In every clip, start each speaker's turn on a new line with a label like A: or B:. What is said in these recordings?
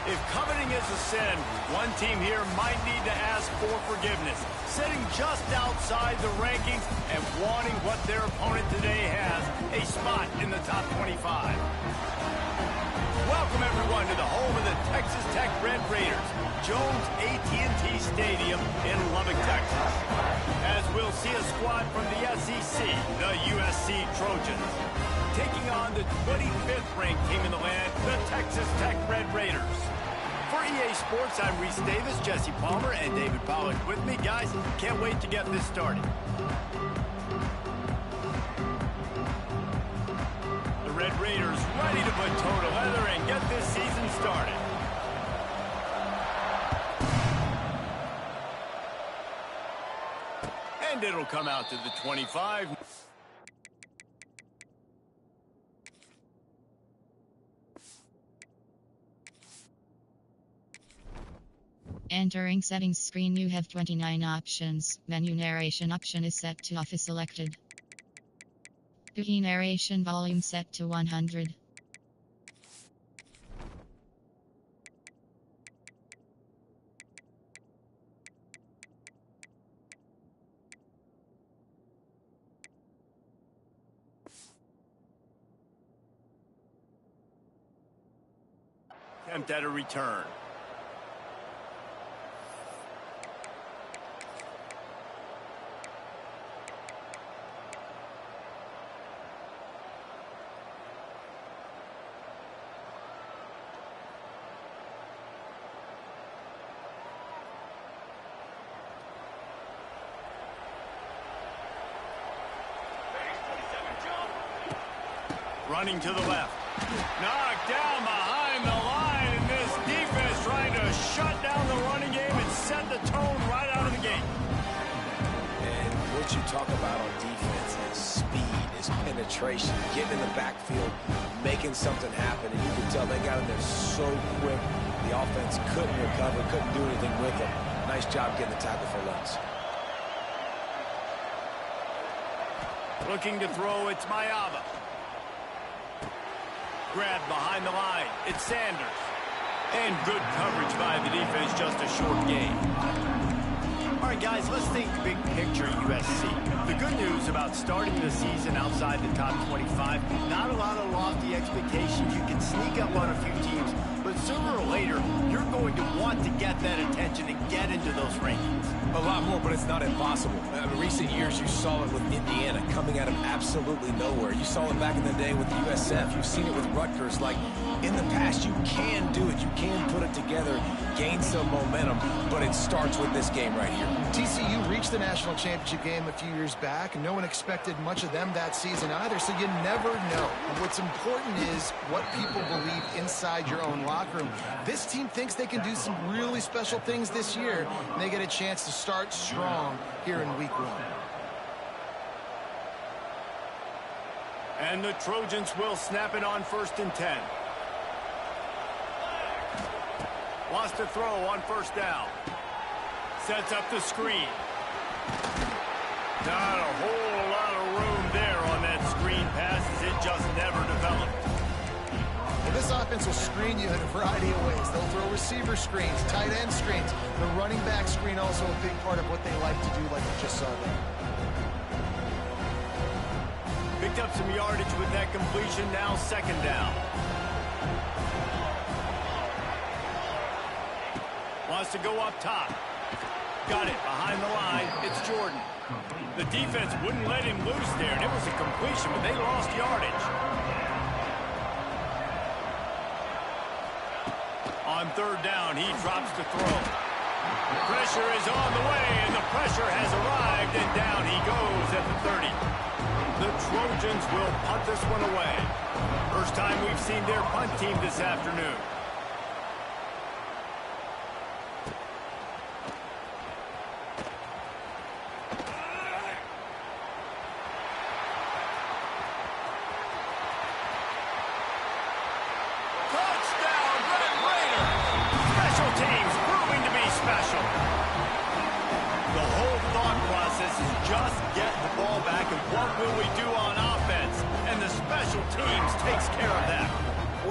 A: If coveting is a sin, one team here might need to ask for forgiveness, sitting just outside the rankings and wanting what their opponent today has, a spot in the top 25. Welcome, everyone, to the home of the Texas Tech Red Raiders, Jones AT&T Stadium in Lubbock, Texas. As we'll see a squad from the SEC, the USC Trojans, taking on the 25th ranked team in the land, the Texas Tech Red Raiders. For EA Sports, I'm Reese Davis, Jesse Palmer, and David Pollack with me. Guys, can't wait to get this started. The Red Raiders ready to put toe to leather and get this season started. And it'll come out to the 25.
B: Entering settings screen, you have 29 options. Menu narration option is set to off is selected. Key narration volume set to 100.
A: Attempt at a return. Running to the left. Knocked down behind the line, and this defense trying to shut down the running game and set the tone right out of the gate.
C: And what you talk about on defense is speed, is penetration, getting in the backfield, making something happen, and you can tell they got in there so quick. The offense couldn't recover, couldn't do anything with them. Nice job getting the tackle for loss.
A: Looking to throw, it's Mayaba. Grabbed behind the line, it's Sanders. And good coverage by the defense, just a short gain. All right, guys, let's think big picture USC. The good news about starting the season outside the top 25, not a lot of lofty expectations. You can sneak up on a few teams, but sooner or later, you're going to want to get that attention and get into those rankings.
C: A lot more, but it's not impossible. In recent years, you saw it with Indiana coming out of absolutely nowhere. You saw it back in the day with USF. You've seen it with Rutgers. Like, in the past, you can do it. You can put it together, gain some momentum, but it starts with this game right here.
D: TCU reached the national championship game a few years back, and no one expected much of them that season either, so you never know. What's important is what people believe inside your own locker room. This team thinks they can do some really special things this year, and they get a chance to start strong here in week 1.
A: And the Trojans will snap it on 1st and 10. Wants to throw on 1st down. Sets up the screen. Not a whole lot of room there on that screen pass, as it just never developed.
D: Well, this offense will screen you in a variety of ways. They'll throw receiver screens, tight end screens. The running back screen also a big part of what they like to do, like we just saw there.
A: Picked up some yardage with that completion, now 2nd down. Wants to go up top. Got it behind the line. It's Jordan. The defense wouldn't let him loose there, and it was a completion, but they lost yardage. On 3rd down, he drops to throw. Pressure is on the way, and the pressure has arrived, and down he goes at the 30. The Trojans will punt this one away. First time we've seen their punt team this afternoon.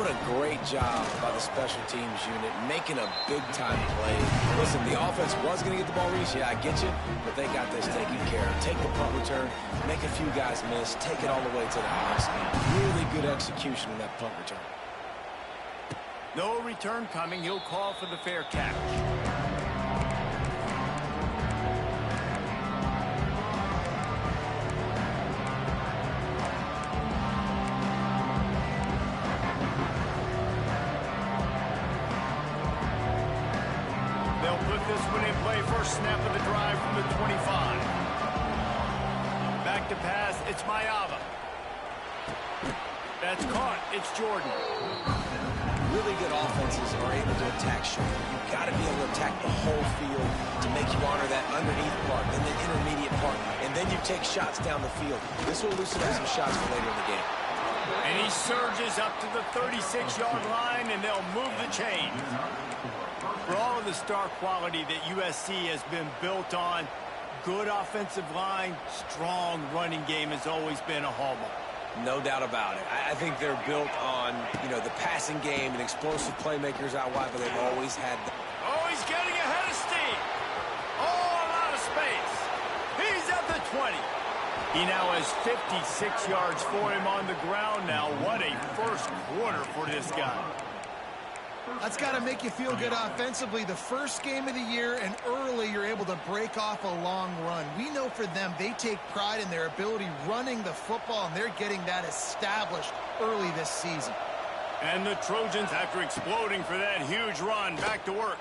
C: What a great job by the special teams unit, making a big-time play. Listen, the offense was going to get the ball reached. Yeah, I get you, but they got this taken care of. Take the punt return, make a few guys miss, take it all the way to the house. Really good execution in that punt return.
A: No return coming. He'll call for the fair catch. This one in play, first snap of the drive from the 25. Back to pass, it's Mayava. That's caught, it's Jordan.
C: Really good offenses are able to attack short. You've got to be able to attack the whole field to make you honor that underneath part, then the intermediate part, and then you take shots down the field. This will loosen up some shots for later in the game.
A: And he surges up to the 36-yard line, and they'll move the chains. For all of the star quality that USC has been built on, good offensive line, strong running game has always been a hallmark.
C: No doubt about it. I think they're built on, the passing game and explosive playmakers out wide, but they've always had the...
A: Oh, he's getting ahead of steam. All out of space. He's at the 20. He now has 56 yards for him on the ground now. What a first quarter for this guy.
D: That's got to make you feel good offensively. The first game of the year, and early you're able to break off a long run. We know for them, they take pride in their ability running the football, and they're getting that established early this season.
A: And the Trojans, after exploding for that huge run, back to work.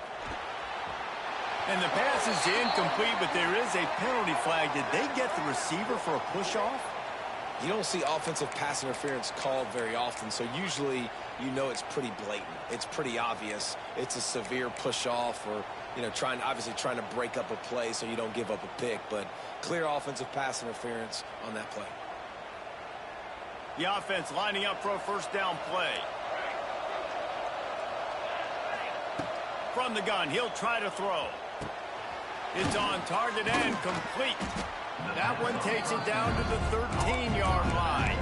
A: And the pass is incomplete, but there is a penalty flag. Did they get the receiver for a push-off?
C: You don't see offensive pass interference called very often, so usually it's pretty blatant. It's pretty obvious. It's a severe push-off or, obviously trying to break up a play so you don't give up a pick, but clear offensive pass interference on that play.
A: The offense lining up for a first down play. From the gun, he'll try to throw. It's on target and complete. That one takes it down to the 13-yard line.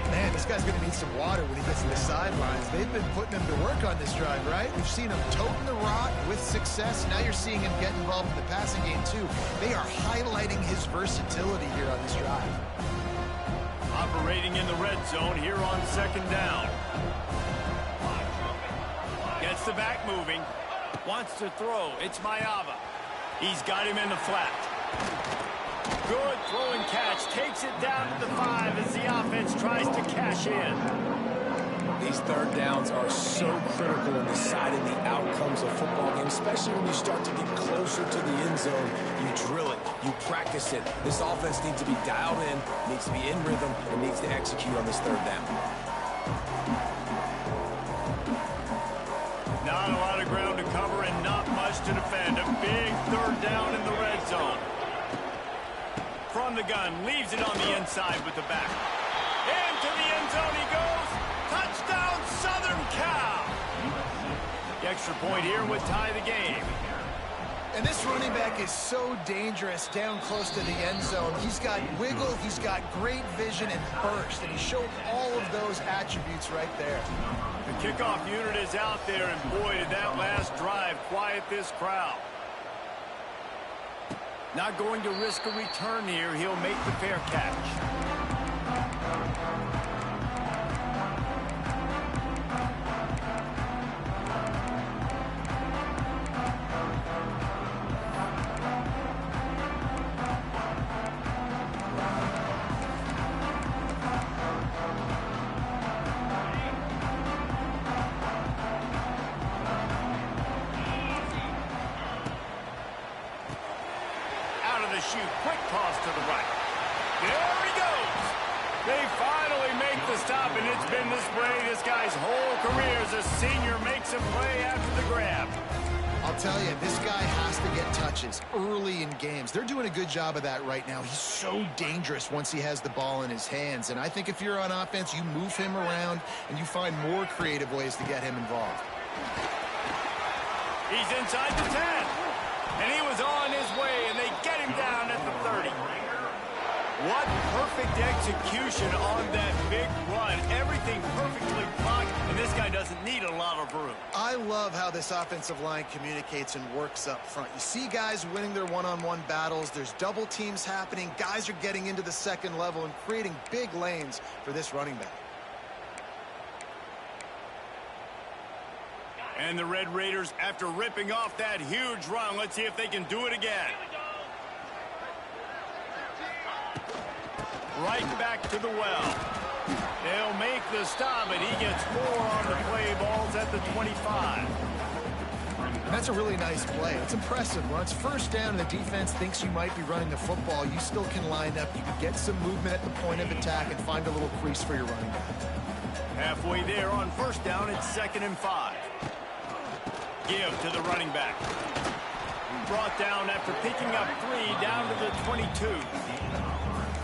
D: Man, this guy's going to need some water when he gets to the sidelines. They've been putting him to work on this drive, right? We've seen him toting the rock with success. Now you're seeing him get involved in the passing game, too. They are highlighting his versatility here on this drive.
A: Operating in the red zone here on second down. Gets the back moving. Wants to throw. It's Mayava. He's got him in the flat. Good throw and catch. Takes it down to the 5 as the offense tries to cash in.
C: These third downs are so critical in deciding the outcomes of football games, especially when you start to get closer to the end zone. You drill it. You practice it. This offense needs to be dialed in, needs to be in rhythm, and needs to execute on this third down.
A: Not a lot of ground to cover and not much to defend. A big third down in the red zone. From the gun, leaves it on the inside with the back. Into the end zone he goes. Touchdown, Southern Cal. The extra point here would tie the game.
D: And this running back is so dangerous down close to the end zone. He's got wiggle, he's got great vision and burst, and he showed all of those attributes right there.
A: The kickoff unit is out there, and boy, did that last drive quiet this crowd. Not going to risk a return here. He'll make the fair catch. Shoot, quick toss to the right. There he goes. They finally make the stop, and it's been this way this guy's whole career as a senior makes a play after the grab.
D: I'll tell you, this guy has to get touches early in games. They're doing a good job of that right now. He's so dangerous once he has the ball in his hands, and I think if you're on offense, you move him around, and you find more creative ways to get him involved.
A: He's inside the 10. And he was on his way, and they get him down at the 30. What perfect execution on that big run. Everything perfectly blocked, and this guy doesn't need a lot of room.
D: I love how this offensive line communicates and works up front. You see guys winning their one-on-one battles. There's double teams happening. Guys are getting into the second level and creating big lanes for this running back.
A: And the Red Raiders, after ripping off that huge run, let's see if they can do it again. Right back to the well. They'll make the stop, and he gets 4 on the play. Ball's at the 25.
D: And that's a really nice play. It's impressive. When it's first down and the defense thinks you might be running the football, you still can line up. You can get some movement at the point of attack and find a little crease for your running back.
A: Halfway there on first down, it's 2nd and 5. Give to the running back. Brought down after picking up 3 down to the 22.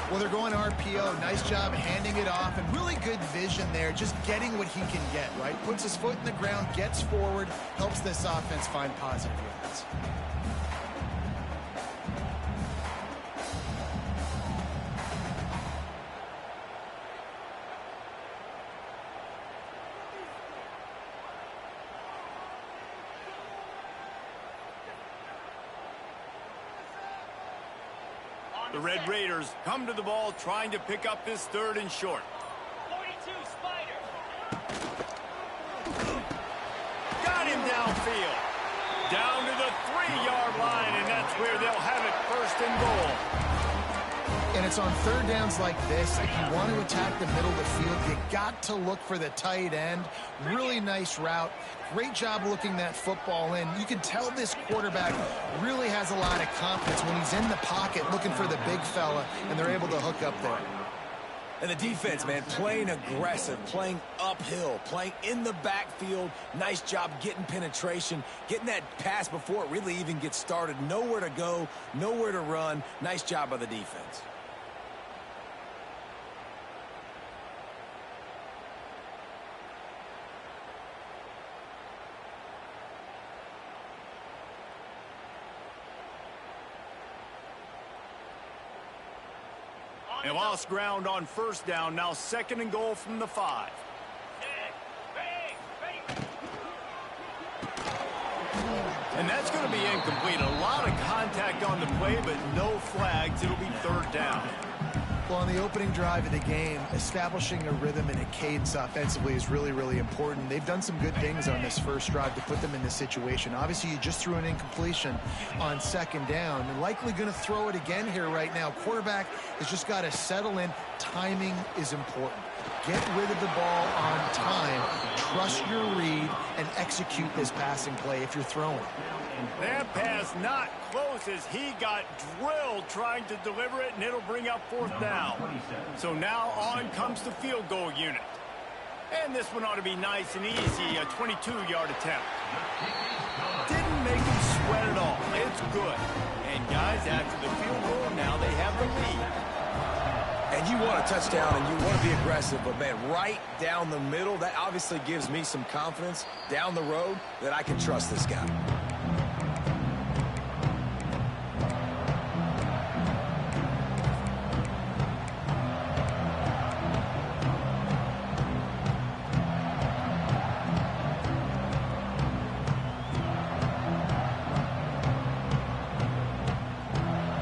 D: Well, they're going RPO. Nice job handing it off, and really good vision there, just getting what he can get, right? Puts his foot in the ground, gets forward, helps this offense find positive yards.
A: The Red Raiders come to the ball trying to pick up this 3rd and short.
E: 42, Spider.
A: Got him downfield. Down to the 3-yard line, and that's where they'll have it 1st and goal.
D: And it's on 3rd downs like this. If you want to attack the middle of the field, you got to look for the tight end. Really nice route. Great job looking that football in. You can tell this quarterback really has a lot of confidence when he's in the pocket looking for the big fella, and they're able to hook up there.
C: And the defense, man, playing aggressive, playing uphill, playing in the backfield. Nice job getting penetration, getting that pass before it really even gets started. Nowhere to go, nowhere to run. Nice job by the defense.
A: They lost ground on first down. Now 2nd and goal from the 5. And that's going to be incomplete. A lot of contact on the play, but no flags. It'll be 3rd down.
D: Well, on the opening drive of the game, establishing a rhythm and a cadence offensively is really, really important. They've done some good things on this first drive to put them in this situation. Obviously, you just threw an incompletion on 2nd down. And likely going to throw it again here right now. Quarterback has just got to settle in. Timing is important. Get rid of the ball on time. Trust your read and execute this passing play if you're throwing.
A: That pass not close as he got drilled trying to deliver it, and it'll bring up 4th down. So now on comes the field goal unit. And this one ought to be nice and easy, a 22-yard attempt. Didn't make him sweat at all. It's good. And guys, after the field goal, now they have the lead.
C: And you want a touchdown and you want to be aggressive, but man, right down the middle, that obviously gives me some confidence down the road that I can trust this guy.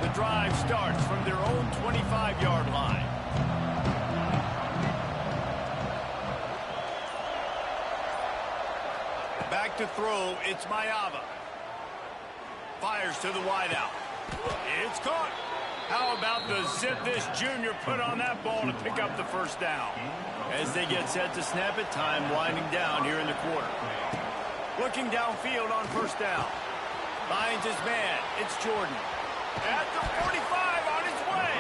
A: The drive starts from their own 25-yard line. Back to throw, it's Mayava. Fires to the wideout. It's caught. How about the zip this junior put on that ball to pick up the 1st down? As they get set to snap it, time winding down here in the quarter. Looking downfield on 1st down. Finds his man. It's Jordan. At the 45 on his way.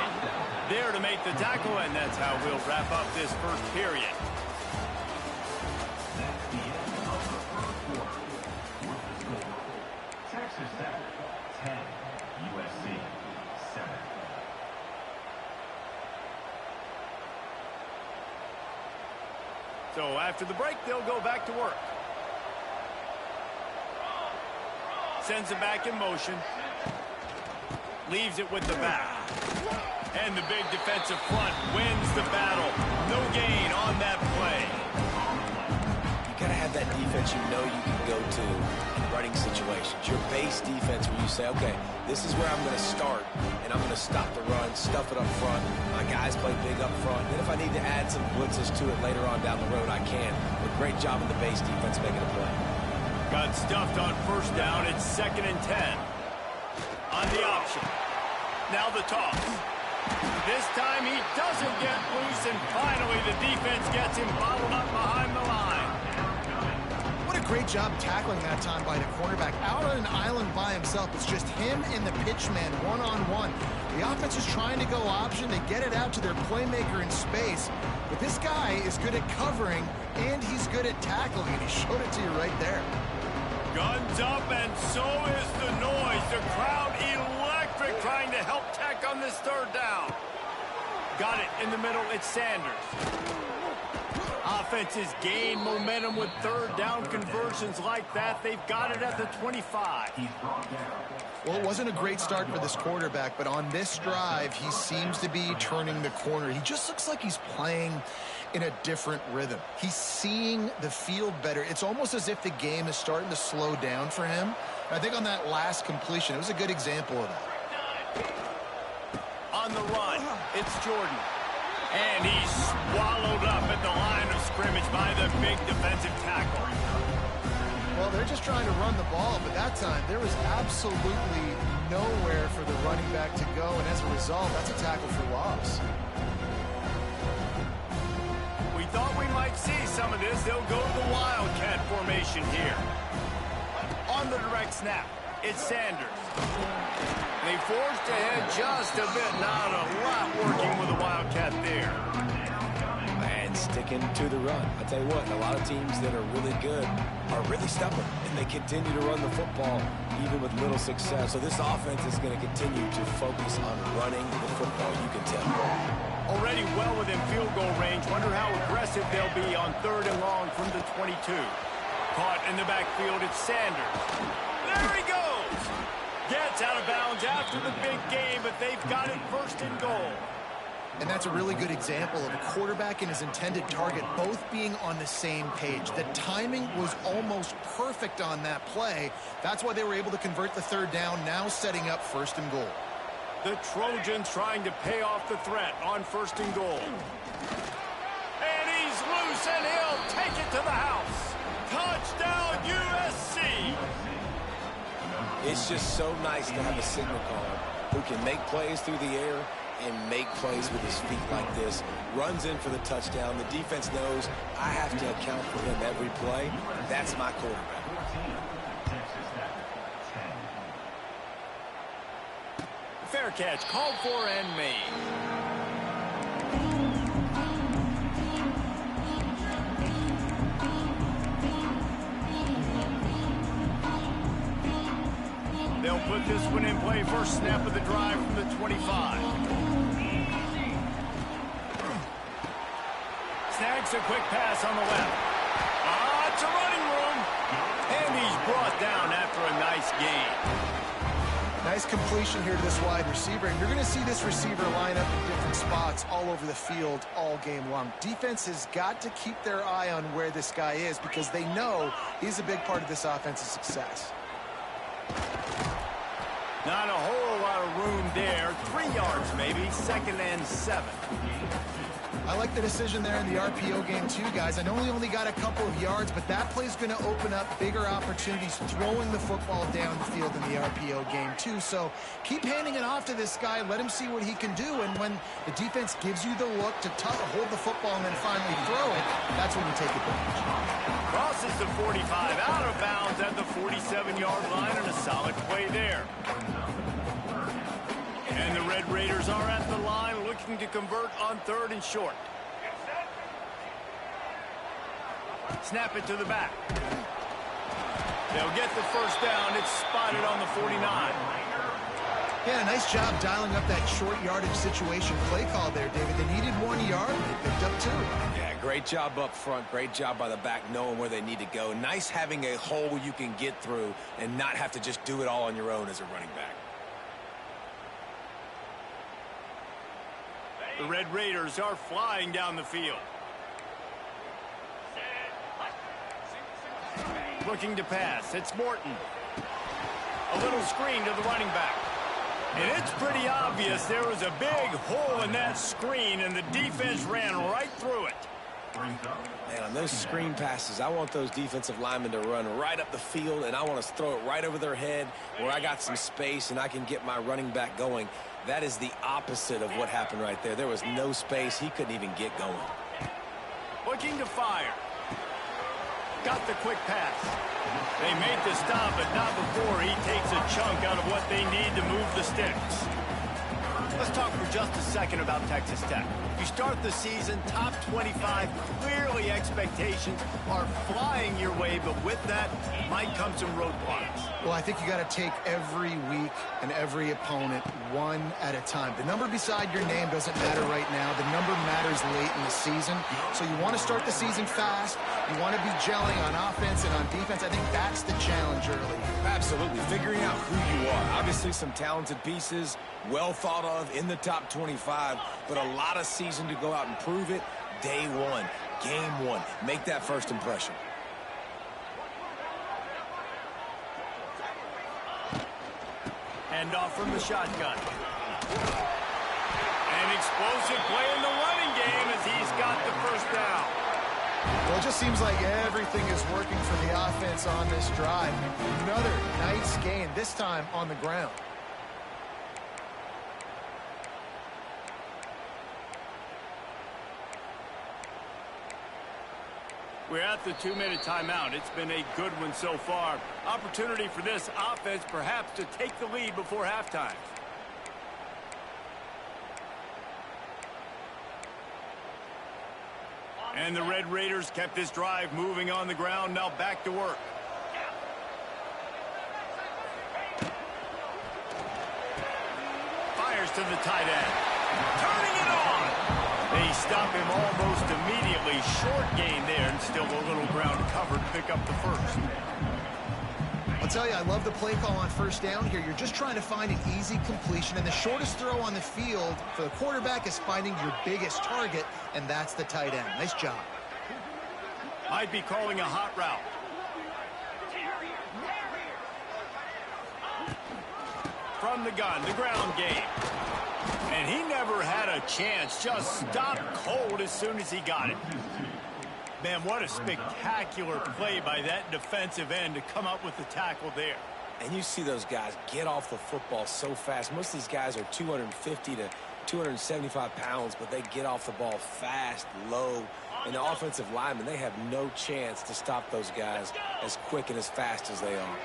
A: There to make the tackle, and that's how we'll wrap up this first period.
F: Texas Tech, 10, USC, 7.
A: So after the break, they'll go back to work. Sends it back in motion. Leaves it with the back. And the big defensive front wins the battle. No gain on that play.
C: You got to have that defense you know you can go to in running situations. Your base defense where you say, okay, this is where I'm going to start, and I'm going to stop the run, stuff it up front. My guys play big up front. Then if I need to add some blitzes to it later on down the road, I can. But great job of the base defense making a play.
A: Got stuffed on first down. It's 2nd and 10. On the option. Now the toss. This time he doesn't get loose, and finally the defense gets him bottled up behind the line.
D: What a great job tackling that time by the cornerback. Out on an island by himself. It's just him and the pitchman one-on-one. The offense is trying to go option to get it out to their playmaker in space. But this guy is good at covering, and he's good at tackling, and he showed it to you right there.
A: Guns up, and so is the noise. The crowd electric trying to help Tech on this 3rd down. Got it in the middle. It's Sanders. Offenses gain momentum with 3rd down conversions like that. They've got it at the 25.
D: Well, it wasn't a great start for this quarterback, but on this drive, he seems to be turning the corner. He just looks like he's playing in a different rhythm. He's seeing the field better. It's almost as if the game is starting to slow down for him. I think on that last completion, it was a good example of that.
A: On the run, it's Jordan. And he's swallowed up at the line of scrimmage by the big defensive tackle.
D: Well, they're just trying to run the ball, but that time there was absolutely nowhere for the running back to go, and as a result, that's a tackle for loss.
A: We thought we might see some of this. They'll go to the Wildcat formation here. On the direct snap, it's Sanders. They forced ahead just a bit. Not a lot working with the Wildcat there.
C: And sticking to the run. I'll tell you what, a lot of teams that are really good are really stubborn, and they continue to run the football even with little success. So this offense is going to continue to focus on running the football, you can tell.
A: Already well within field goal range. Wonder how aggressive they'll be on 3rd and long from the 22. Caught in the backfield, it's Sanders. There he goes! Gets out of bounds after the big game, but they've got it 1st and goal.
D: And that's a really good example of a quarterback and his intended target both being on the same page. The timing was almost perfect on that play. That's why they were able to convert the 3rd down, now setting up 1st and goal.
A: The Trojans trying to pay off the threat on 1st and goal. And he's loose, and he'll take it to the house. Touchdown, USC!
C: It's just so nice to have a signal caller who can make plays through the air and make plays with his feet like this. Runs in for the touchdown. The defense knows I have to account for him every play. That's my quarterback.
A: Fair catch, called for and made. They'll put this one in play. First snap of the drive from the 25. Snags a quick pass on the left. It's a running room. And he's brought down after a nice gain.
D: Nice completion here to this wide receiver, and you're going to see this receiver line up in different spots all over the field all game long. Defense has got to keep their eye on where this guy is because they know he's a big part of this offense's success.
A: Not a whole lot of room there. 3 yards maybe. 2nd and 7.
D: I like the decision there in the RPO game too, guys. I know he only got a couple of yards, but that play's going to open up bigger opportunities throwing the football down the field in the RPO game too. So keep handing it off to this guy. Let him see what he can do. And when the defense gives you the look to hold the football and then finally throw it, that's when you take advantage.
A: Crosses the 45, out of bounds at the 47-yard line, and a solid play there. And the Red Raiders are at the line looking to convert on 3rd and short. Snap it to the back. They'll get the first down. It's spotted on the 49.
D: Yeah, nice job dialing up that short yardage situation play call there, David. They needed 1 yard, and they picked up 2.
C: Yeah, great job up front. Great job by the back knowing where they need to go. Nice having a hole you can get through and not have to just do it all on your own as a running back.
A: The Red Raiders are flying down the field. Looking to pass. It's Morton. A little screen to the running back. And it's pretty obvious there was a big hole in that screen, and the defense ran right through it.
C: Man, on those screen passes, I want those defensive linemen to run right up the field, and I want to throw it right over their head where I got some space and I can get my running back going. That is the opposite of what happened right there. There was no space. He couldn't even get going.
A: Looking to fire. Got the quick pass. They made the stop, but not before he takes a chunk out of what they need to move the sticks. Let's talk for just a second about Texas Tech. You start the season top 25. Clearly expectations are flying your way, but with that might come some roadblocks.
D: Well, I think you got to take every week and every opponent one at a time. The number beside your name doesn't matter right now. The number matters late in the season. So you want to start the season fast. You want to be gelling on offense and on defense. I think that's the challenge early.
C: Absolutely. Figuring out who you are. Obviously some talented pieces, well thought of in the top 25, but a lot of season to go out and prove it. Day one, game one. Make that first impression.
A: Hand off from the shotgun. An explosive play in the running game as he's got the first down.
D: Well, it just seems like everything is working for the offense on this drive. Another nice gain, this time on the ground.
A: We're at the 2-minute timeout. It's been a good one so far. Opportunity for this offense perhaps to take the lead before halftime. And the Red Raiders kept this drive moving on the ground. Now back to work. Fires to the tight end. Turning it on. They stop him almost immediately. Short gain there, and still a little ground covered to pick up the first.
D: I'll tell you, I love the play call on first down here. You're just trying to find an easy completion, and the shortest throw on the field for the quarterback is finding your biggest target, and that's the tight end. Nice job.
A: Might be calling a hot route. From the gun, the ground game. And he never had a chance. Just stopped cold as soon as he got it. Man, what a spectacular play by that defensive end to come up with the tackle there.
C: And you see those guys get off the football so fast. Most of these guys are 250 to 275 pounds, but they get off the ball fast, low. And the offensive linemen, they have no chance to stop those guys as quick and as fast as they are.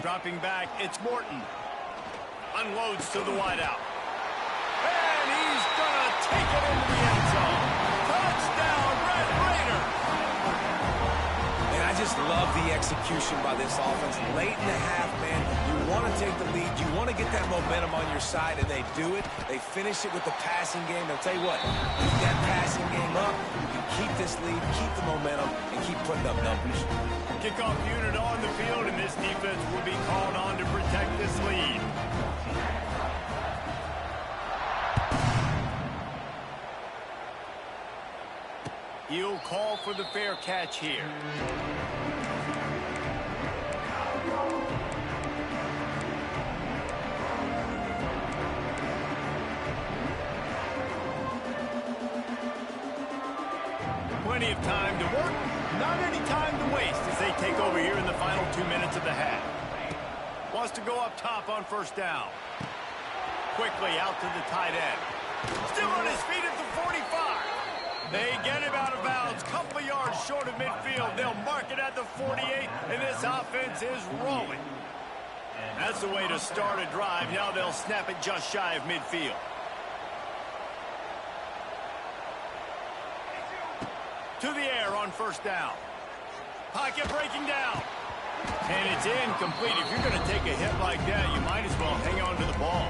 A: Dropping back, it's Morton. Unloads to the wideout. And he's gonna take it into the end zone. Touchdown, Red Raiders!
C: And I just love the execution by this offense. Late in the half, man, you want to take the lead. You want to get that momentum on your side, and they do it. They finish it with the passing game. I'll tell you what, keep that passing game up. You keep this lead, keep the momentum, and keep putting up numbers.
A: Kickoff unit on the field, and this defense will be called on to protect this lead. He'll call for the fair catch here. Plenty of time to work, not any time to waste as they take over here in the final 2 minutes of the half. Wants to go up top on first down. Quickly out to the tight end. Still on his feet at the 45. They get him out of bounds, couple yards short of midfield. They'll mark it at the 48, and this offense is rolling. That's the way to start a drive. Now they'll snap it just shy of midfield. To the air on first down. Pocket breaking down. And it's incomplete. If you're going to take a hit like that, you might as well hang on to the ball.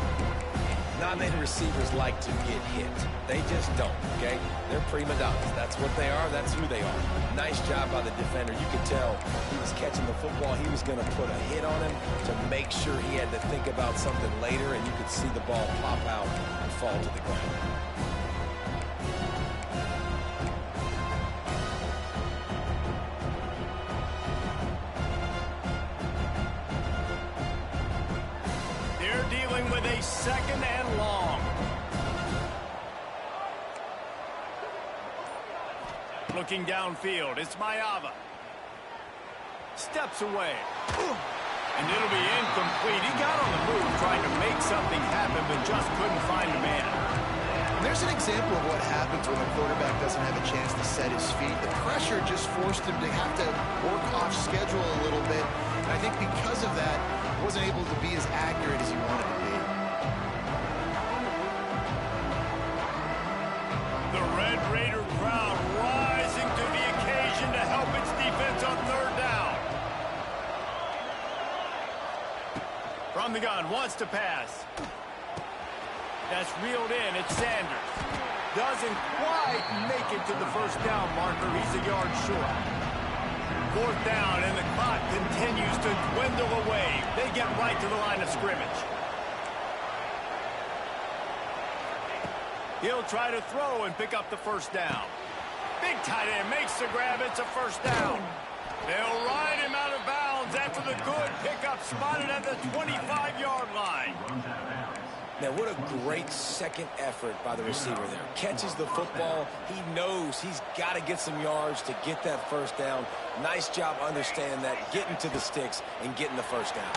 C: Not many receivers like to get hit. They just don't, okay? They're prima donnas. That's what they are. That's who they are. Nice job by the defender. You could tell he was catching the football. He was going to put a hit on him to make sure he had to think about something later, and you could see the ball pop out and fall to the ground.
A: With a second and long. Looking downfield, it's Mayava. Steps away. And it'll be incomplete. He got on the move trying to make something happen, but just couldn't find a man.
D: And there's an example of what happens when a quarterback doesn't have a chance to set his feet. The pressure just forced him to have to work off schedule a little bit. And I think because of that, he wasn't able to be as accurate as he wanted to be.
A: The Red Raider crowd rising to the occasion to help its defense on third down. From the gun, wants to pass. That's reeled in. It's Sanders. Doesn't quite make it to the first down marker. He's a yard short. Fourth down, and the clock continues to dwindle away. They get right to the line of scrimmage. He'll try to throw and pick up the first down. Big tight end makes the grab. It's a first down. They'll ride him out of bounds after the good pickup spotted at the 25-yard line.
C: Now, what a great second effort by the receiver there. Catches the football. He knows he's got to get some yards to get that first down. Nice job understanding that, getting to the sticks and getting the first down.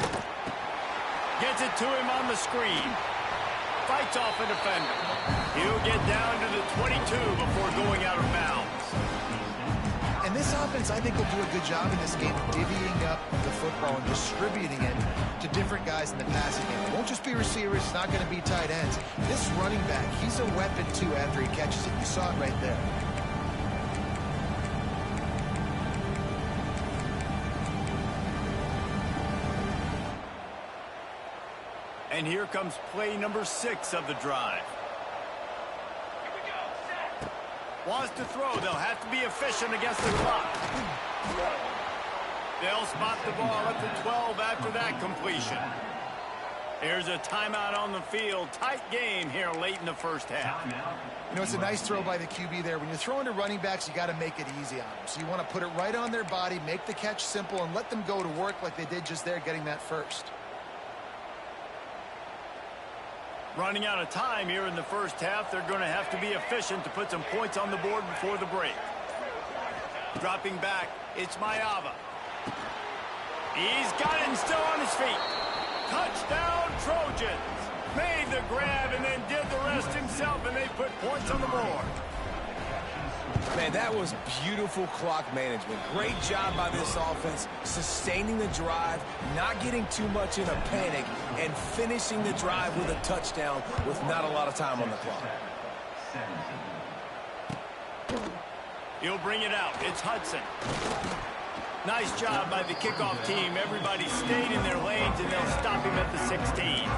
A: Gets it to him on the screen. Fights off a defender. He'll get down to the 22 before going out of bounds.
D: And this offense, I think, will do a good job in this game of divvying up the football and distributing it to different guys in the passing game. It won't just be receivers. It's not going to be tight ends. This running back, he's a weapon, too, after he catches it. You saw it right there.
A: And here comes play number 6 of the drive.
E: Here we go. Set.
A: Wants to throw. They'll have to be efficient against the clock. They'll spot the ball at the 12 after that completion. Here's a timeout on the field. Tight game here late in the first half.
D: You know, it's a nice throw by the QB there. When you're throwing to running backs, you got to make it easy on them. So you want to put it right on their body, make the catch simple, and let them go to work like they did just there, getting that first.
A: Running out of time here in the first half. They're going to have to be efficient to put some points on the board before the break. Dropping back, it's Mayava. He's got it and still on his feet. Touchdown, Trojans. Made the grab and then did the rest himself, and they put points on the board.
C: Man, that was beautiful clock management. Great job by this offense, sustaining the drive, not getting too much in a panic, and finishing the drive with a touchdown with not a lot of time on the clock.
A: He'll bring it out. It's Hudson. Nice job by the kickoff team. Everybody stayed in their lanes, and they'll stop him at the 16.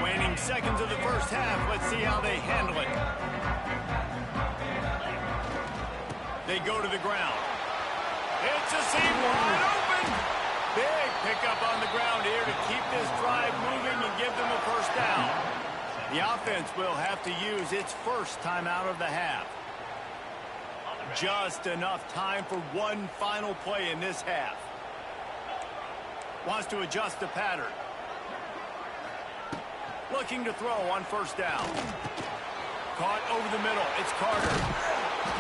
A: Waning seconds of the first half. Let's see how they handle it. They go to the ground. It's a seam wide open. Big pickup on the ground here to keep this drive moving and give them a first down. The offense will have to use its first timeout of the half. Just enough time for one final play in this half. Wants to adjust the pattern. Looking to throw on first down. Caught over the middle. It's Carter.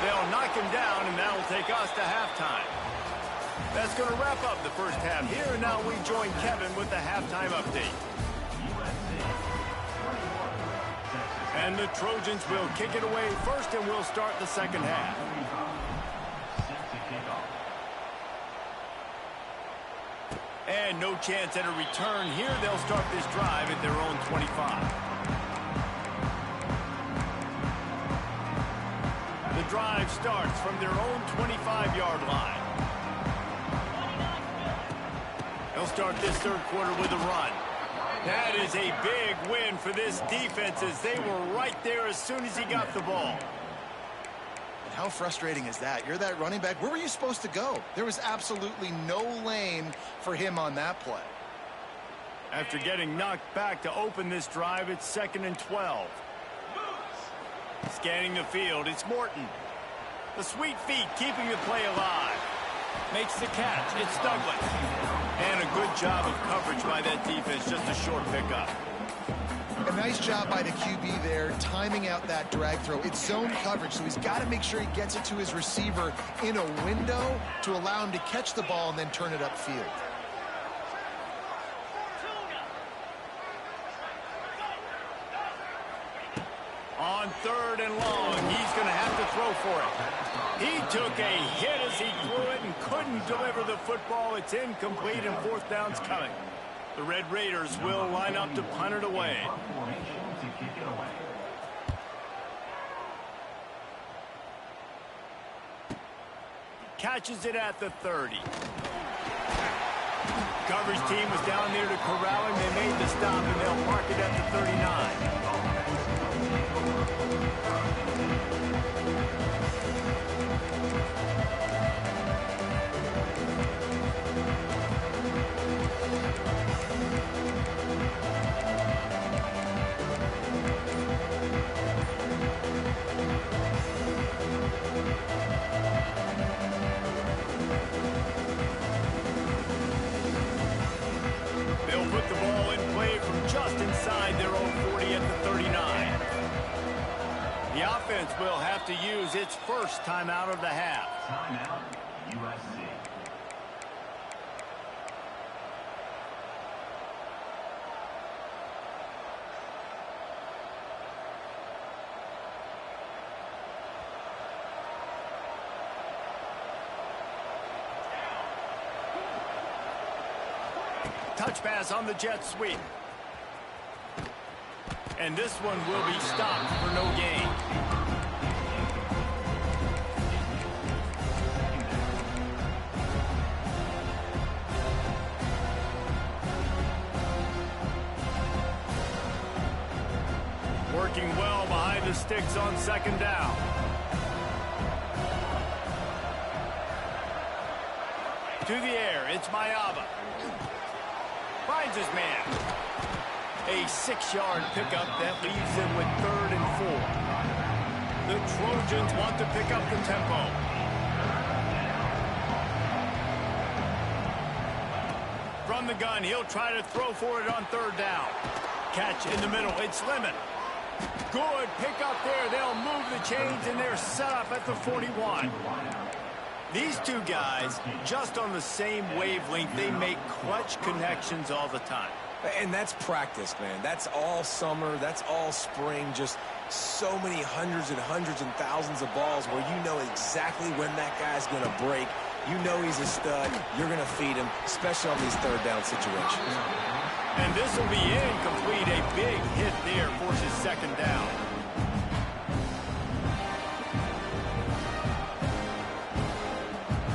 A: They'll knock him down, and that'll take us to halftime. That's going to wrap up the first half here, and now we join Kevin with the halftime update. And the Trojans will kick it away first, and we'll start the second half. And no chance at a return here. They'll start this drive at their own 25. The drive starts from their own 25-yard line. They'll start this third quarter with a run. That is a big win for this defense as they were right there as soon as he got the ball.
D: And how frustrating is that? You're that running back. Where were you supposed to go? There was absolutely no lane for him on that play.
A: After getting knocked back to open this drive, it's 2nd and 12. Scanning the field, it's Morton. The sweet feet keeping the play alive. Makes the catch, it's Douglas. And a good job of coverage by that defense, just a short pickup.
D: A nice job by the QB there, timing out that drag throw. It's zone coverage, so he's got to make sure he gets it to his receiver in a window to allow him to catch the ball and then turn it upfield.
A: On 3rd and long, he's going to have to throw for it. He took a hit as he threw it and couldn't deliver the football. It's incomplete and 4th down's coming. The Red Raiders will line up to punt it away. Catches it at the 30. Coverage team was down there to corral him. They made the stop, and they'll mark it at the 39. Will have to use its first timeout of the half.
F: Timeout, USC.
A: Touch pass on the jet sweep. And this one will be stopped for no gain. Working well behind the sticks on 2nd down. To the air, it's Mayaba. Finds his man. A 6-yard pickup that leaves him with 3rd and 4. The Trojans want to pick up the tempo. From the gun, he'll try to throw for it on 3rd down. Catch in the middle, it's Lemon. Good pickup there. They'll move the chains, and they're set up at the 41. These two guys, just on the same wavelength, they make clutch connections all the time.
C: And that's practice, man. That's all summer. That's all spring. Just so many hundreds and thousands of balls where you know exactly when that guy's going to break. You know he's a stud. You're going to feed him, especially on these 3rd down situations.
A: And this will be incomplete. A big hit there forces 2nd down.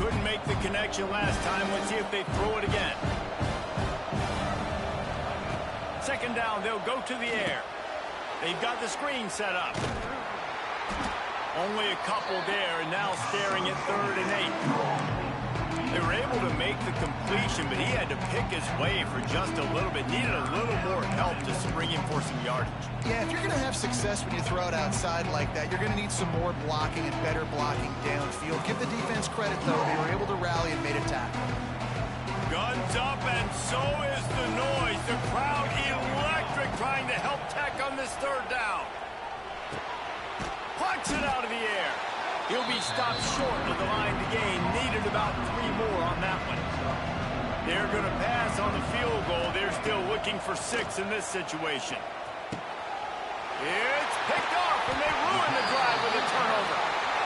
A: Couldn't make the connection last time. Let's see if they throw it again. 2nd down, they'll go to the air. They've got the screen set up. Only a couple there, and now staring at 3rd and 8. They were able to make the completion, but he had to pick his way for just a little bit. Needed a little more help to spring him for some yardage.
D: Yeah, if you're going to have success when you throw it outside like that, you're going to need some more blocking and better blocking downfield. Give the defense credit, though. They were able to rally and made a tackle.
A: Guns up, and so is the noise. The crowd electric trying to help Tech on this 3rd down. Punch it out of the air. He'll be stopped short of the line to gain. Needed about 3 more on that one. They're going to pass on the field goal. They're still looking for 6 in this situation. It's picked off, and they ruin the drive with a turnover.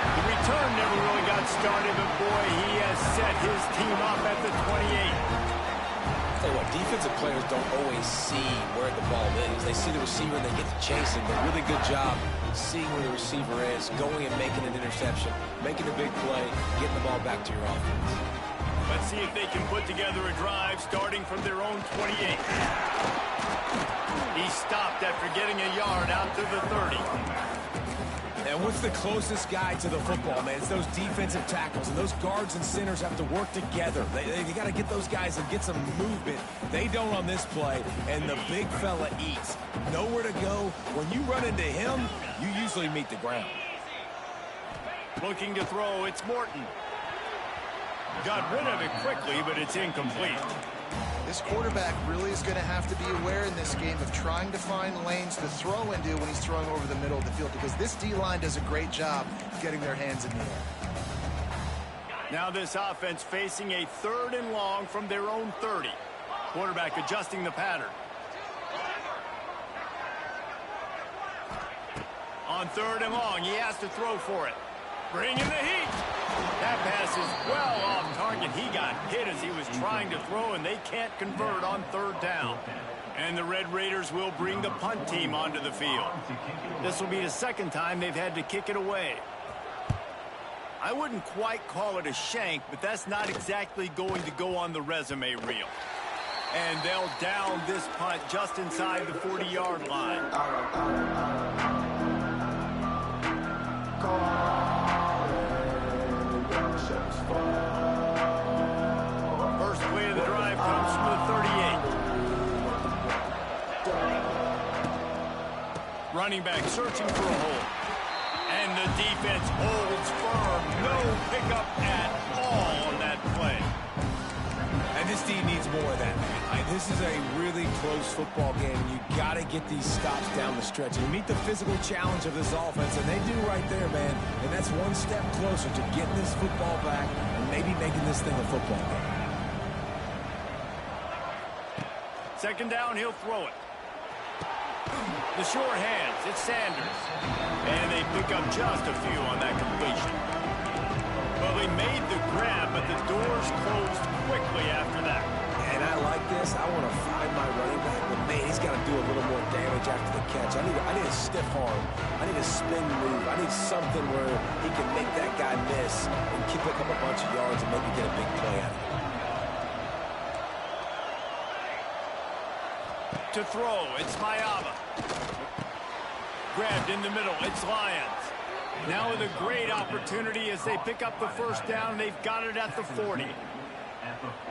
A: The return never really got started, but boy, he has set his team up at the 28.
C: Tell you what, defensive players don't always see where the ball is. They see the receiver and they get to chase him. But really good job seeing where the receiver is, going and making an interception, making a big play, getting the ball back to your offense.
A: Let's see if they can put together a drive starting from their own 28. He stopped after getting a yard out to the 30.
C: And what's the closest guy to the football, man? It's those defensive tackles, and those guards and centers have to work together. They got to get those guys and get some movement. They don't on this play, and the big fella eats. Nowhere to go. When you run into him, you usually meet the ground.
A: Looking to throw, it's Morton. Got rid of it quickly, but it's incomplete.
D: This quarterback really is going to have to be aware in this game of trying to find lanes to throw into when he's throwing over the middle of the field, because this D-line does a great job getting their hands in the air.
A: Now this offense facing a 3rd and long from their own 30. Quarterback adjusting the pattern. On 3rd and long, he has to throw for it. Bringing the heat. That pass is well off target. He got hit as he was trying to throw, and they can't convert on 3rd down. And the Red Raiders will bring the punt team onto the field. This will be the 2nd time they've had to kick it away. I wouldn't quite call it a shank, but that's not exactly going to go on the resume reel. And they'll down this punt just inside the 40-yard line. First play of the drive comes from the 38. Running back searching for a hole. And the defense holds firm. No pickup at all on that play.
C: And this team needs more of that, man. This is a really close football game. You got to get these stops down the stretch. You meet the physical challenge of this offense, and they do right there, man. And that's one step closer to getting this football back and maybe making this thing a football game.
A: 2nd down, he'll throw it. The sure hands, it's Sanders. And they pick up just a few on that completion. Well, they made the grab, but the doors closed quickly after that.
C: And I like this. I want to find my running back, but man, he's got to do a little more damage after the catch. I need a stiff arm. I need a spin move. I need something where he can make that guy miss and pick up a bunch of yards and maybe get a big play out of it.
A: To throw, it's Mayava. Grabbed in the middle, it's Lions. Now with a great opportunity as they pick up the 1st down. They've got it at the 40.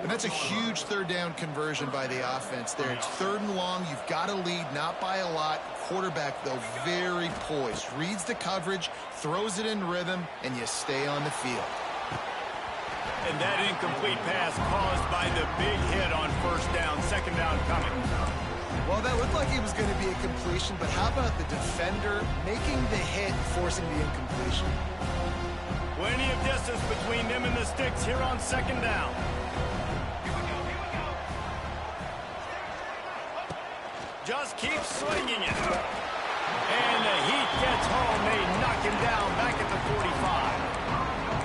D: And that's a huge 3rd down conversion by the offense there. It's 3rd and long. You've got to lead, not by a lot. Quarterback, though, very poised. Reads the coverage, throws it in rhythm, and you stay on the field.
A: And that incomplete pass caused by the big hit on 1st down. 2nd down coming.
D: Well, that looked like it was going to be a completion, but how about the defender making the hit, forcing the incompletion?
A: Plenty of distance between them and the sticks here on 2nd down. Just keeps slinging it. And the heat gets home. They knock him down back at the 45.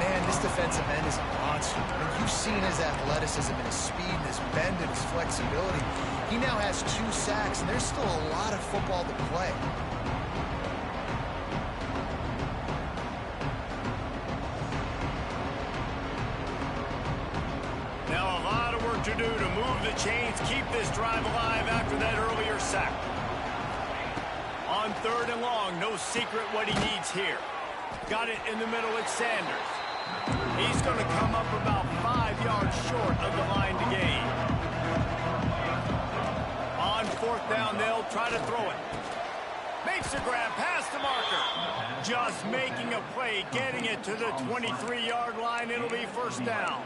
D: Man, this defensive end is a monster. I mean, you've seen his athleticism and his speed and his bend and his flexibility. He now has 2 sacks, and there's still a lot of football to play.
A: Now a lot of work to do to move the chains, keep this drive alive after that earlier sack. On 3rd and long, no secret what he needs here. Got it in the middle, it's Sanders. He's going to come up about 5 yards short of the line to gain. On 4th down, they'll try to throw it. Makes a grab past the marker. Just making a play, getting it to the 23-yard line. It'll be 1st down.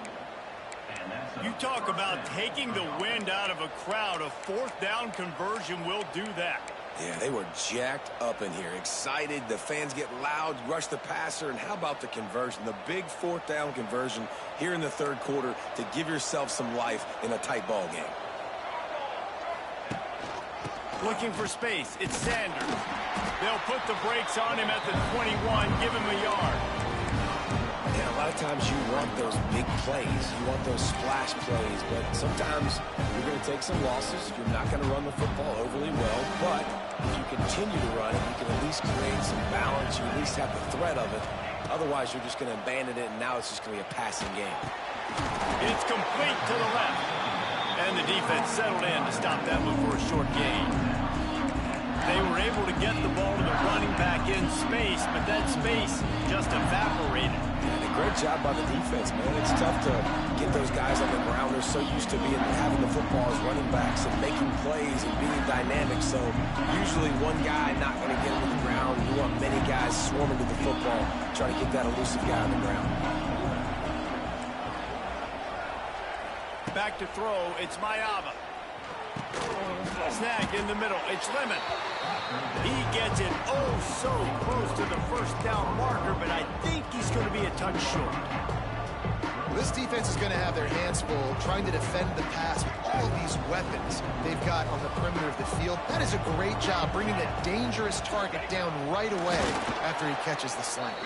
A: You talk about taking the wind out of a crowd. A 4th down conversion will do that.
C: Yeah, they were jacked up in here, excited. The fans get loud, rush the passer, and how about the conversion? The big 4th down conversion here in the 3rd quarter to give yourself some life in a tight ball game.
A: Looking for space, it's Sanders. They'll put the brakes on him at the 21, give him a yard.
C: Yeah, a lot of times you want those big plays. You want those splash plays, but sometimes you're going to take some losses. You're not going to run the football overly well, but if you continue to run it, you can at least create some balance. You at least have the threat of it. Otherwise, you're just going to abandon it, and now it's just going to be a passing game.
A: It's complete to the left. And the defense settled in to stop that one for a short gain. They were able to get the ball to the running back in space, but that space just evaporated.
C: And a great job by the defense, man. It's tough to get those guys on the ground. They're so used to having the football as running backs and making plays and being dynamic. So usually one guy not going to get him to the ground. You want many guys swarming to the football, trying to get that elusive guy on the ground.
A: Back to throw, it's Mayava. Snag in the middle, it's Lemon. He gets it so close to the first down marker, but I think he's going to be a touch short.
D: Well, this defense is going to have their hands full trying to defend the pass with all of these weapons they've got on the perimeter of the field. That is a great job bringing a dangerous target down right away after he catches the slant.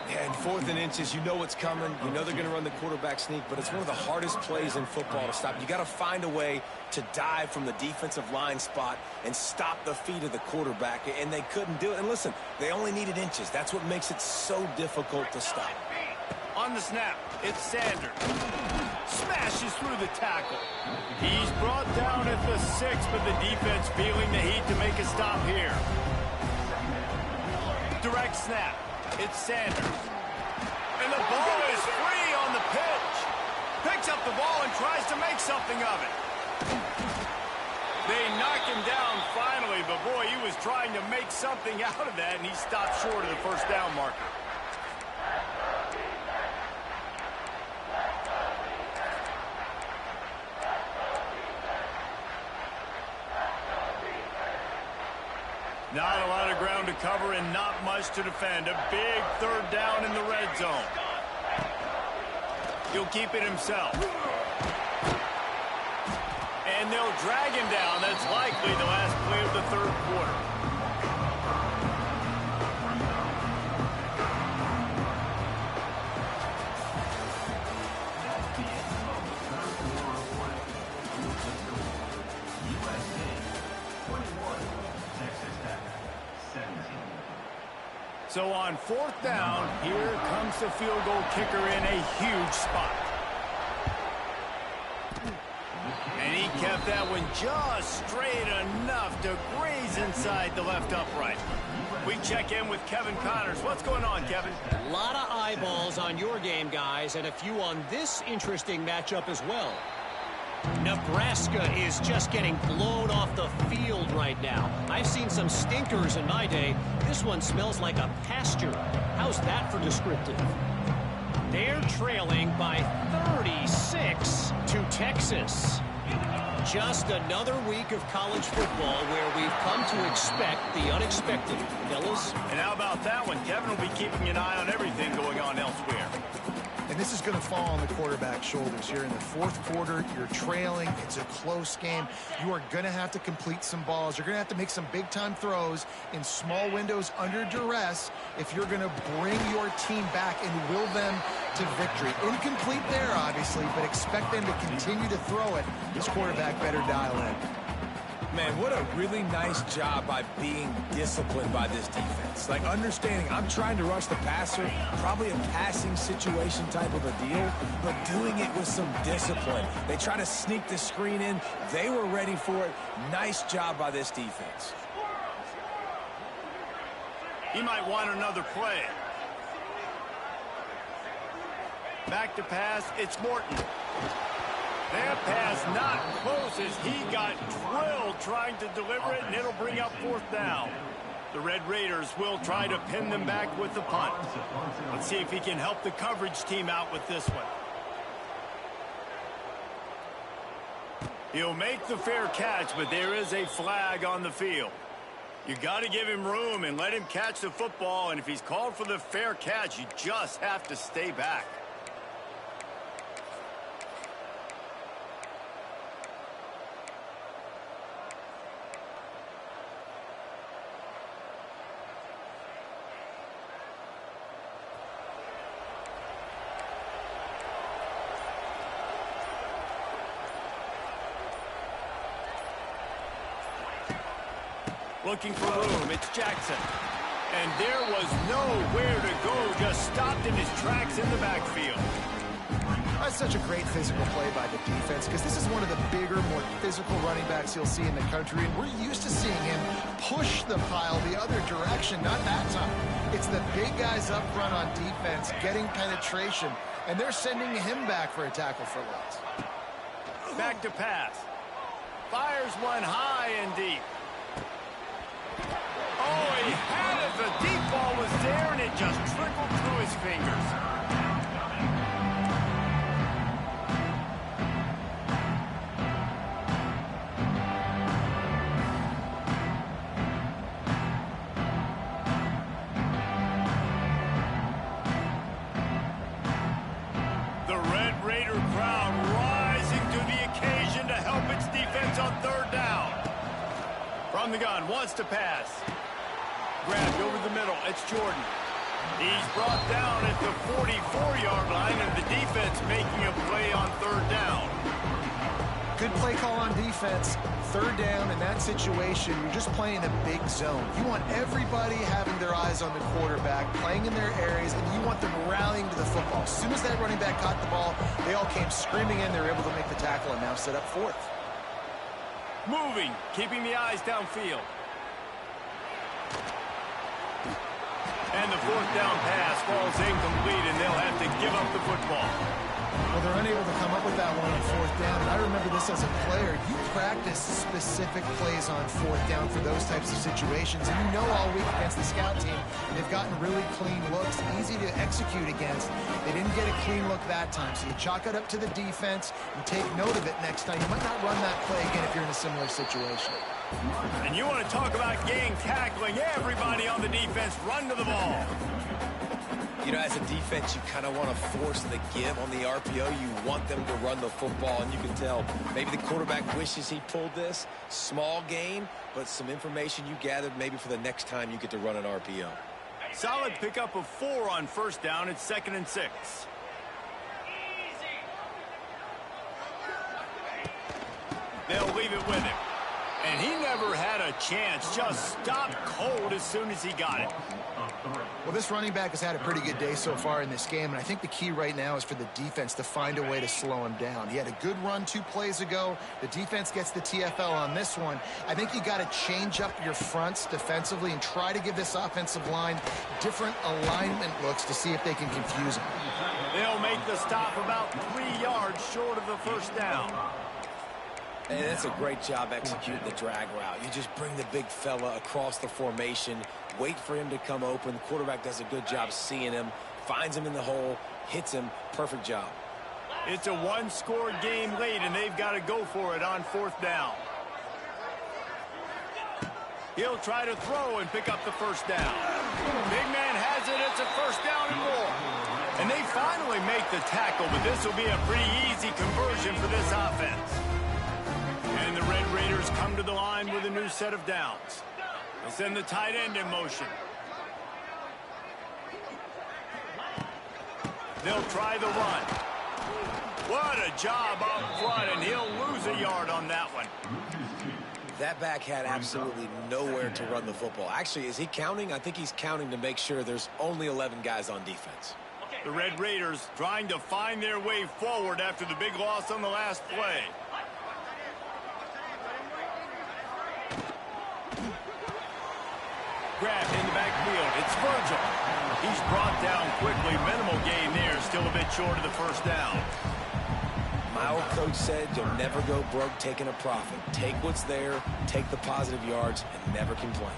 C: And 4th and inches, you know what's coming. You know they're going to run the quarterback sneak, but it's one of the hardest plays in football to stop. You got to find a way to dive from the defensive line spot and stop the feet of the quarterback, and they couldn't do it. And listen, they only needed inches. That's what makes it so difficult to stop.
A: On the snap, it's Sanders. Smashes through the tackle. He's brought down at the 6, but the defense feeling the heat to make a stop here. Direct snap. It's Sanders. And the ball is free on the pitch. Picks up the ball and tries to make something of it. They knock him down finally, but boy, he was trying to make something out of that, and he stopped short of the first down marker. Not a lot of ground to cover and not much to defend. A big 3rd down in the red zone. He'll keep it himself. And they'll drag him down. That's likely the last play of the 3rd quarter. So on 4th down, here comes the field goal kicker in a huge spot. And he kept that one just straight enough to graze inside the left upright. We check in with Kevin Connors. What's going on, Kevin?
G: A lot of eyeballs on your game, guys, and a few on this interesting matchup as well. Nebraska is just getting blown off the field right now. I've seen some stinkers in my day. This one smells like a pasture. How's that for descriptive? They're trailing by 36 to Texas. Just another week of college football where we've come to expect the unexpected. Fellas?
A: And how about that one? Kevin will be keeping an eye on everything going on elsewhere.
D: And this is going to fall on the quarterback's shoulders here in the 4th quarter. You're trailing. It's a close game. You are going to have to complete some balls. You're going to have to make some big-time throws in small windows under duress if you're going to bring your team back and will them to victory. Incomplete there, obviously, but expect them to continue to throw it. This quarterback better dial in.
C: Man, what a really nice job by being disciplined by this defense. Like, understanding I'm trying to rush the passer, probably a passing situation type of a deal, but doing it with some discipline. They try to sneak the screen in. They were ready for it. Nice job by this defense.
A: He might want another play. Back to pass, it's Morton. That pass not close as he got drilled trying to deliver it, and it'll bring up 4th down. The Red Raiders will try to pin them back with the punt. Let's see if he can help the coverage team out with this one. He'll make the fair catch, but there is a flag on the field. You got to give him room and let him catch the football, and if he's called for the fair catch, you just have to stay back. Looking for room, it's Jackson. And there was nowhere to go, just stopped in his tracks in the backfield.
D: That's such a great physical play by the defense because this is one of the bigger, more physical running backs you'll see in the country, and we're used to seeing him push the pile the other direction. Not that time. It's the big guys up front on defense getting penetration, and they're sending him back for a tackle for loss.
A: Back to pass. Fires one high and deep. Oh, he had it. The deep ball was there, and it just trickled through his fingers. The Red Raider crowd rising to the occasion to help its defense on third down. From the gun, wants to pass. Grabbed over the middle, it's Jordan. He's brought down at the 44-yard line, and the defense making a play on third down.
D: Good play call on defense. Third down in that situation, you're just playing a big zone. You want everybody having their eyes on the quarterback, playing in their areas, and you want them rallying to the football. As soon as that running back caught the ball, they all came screaming in. They were able to make the tackle and now set up fourth.
A: Moving, keeping the eyes downfield. And the fourth down pass falls incomplete, and they'll have to give up the football.
D: Well, they're unable to come up with that one on fourth down. And I remember this as a player. You practice specific plays on fourth down for those types of situations. And you know all week against the scout team, they've gotten really clean looks, easy to execute against. They didn't get a clean look that time. So you chalk it up to the defense and take note of it next time. You might not run that play again if you're in a similar situation.
A: And you want to talk about gang tackling. Everybody on the defense run to the ball.
C: You know, as a defense, you kind of want to force the give on the RPO. You want them to run the football, and you can tell maybe the quarterback wishes he pulled this. Small gain, but some information you gathered maybe for the next time you get to run an RPO.
A: Solid pickup of 4 on first down. It's 2nd and 6. They'll leave it with him. And he never had a chance. Just stopped cold as soon as he got it.
D: Well, this running back has had a pretty good day so far in this game, and I think the key right now is for the defense to find a way to slow him down. He had a good run 2 plays ago. The defense gets the TFL on this one. I think you got to change up your fronts defensively and try to give this offensive line different alignment looks to see if they can confuse him.
A: They'll make the stop about 3 yards short of the first down.
C: And that's a great job executing the drag route. You just bring the big fella across the formation, wait for him to come open. The quarterback does a good job seeing him, finds him in the hole, hits him. Perfect job.
A: It's a one-score game late, and they've got to go for it on fourth down. He'll try to throw and pick up the first down. Big man has it. It's a first down and more. And they finally make the tackle, but this will be a pretty easy conversion for this offense. And the Red Raiders come to the line with a new set of downs. They send the tight end in motion. They'll try the run. What a job up front, and he'll lose a yard on that one.
C: That back had absolutely nowhere to run the football. Actually, is he counting? I think he's counting to make sure there's only 11 guys on defense.
A: The Red Raiders trying to find their way forward after the big loss on the last play. Grabbed in the backfield. It's Virgil. He's brought down quickly. Minimal gain there. Still a bit short of the first down.
C: My old coach said you'll never go broke taking a profit. Take what's there, take the positive yards, and never complain.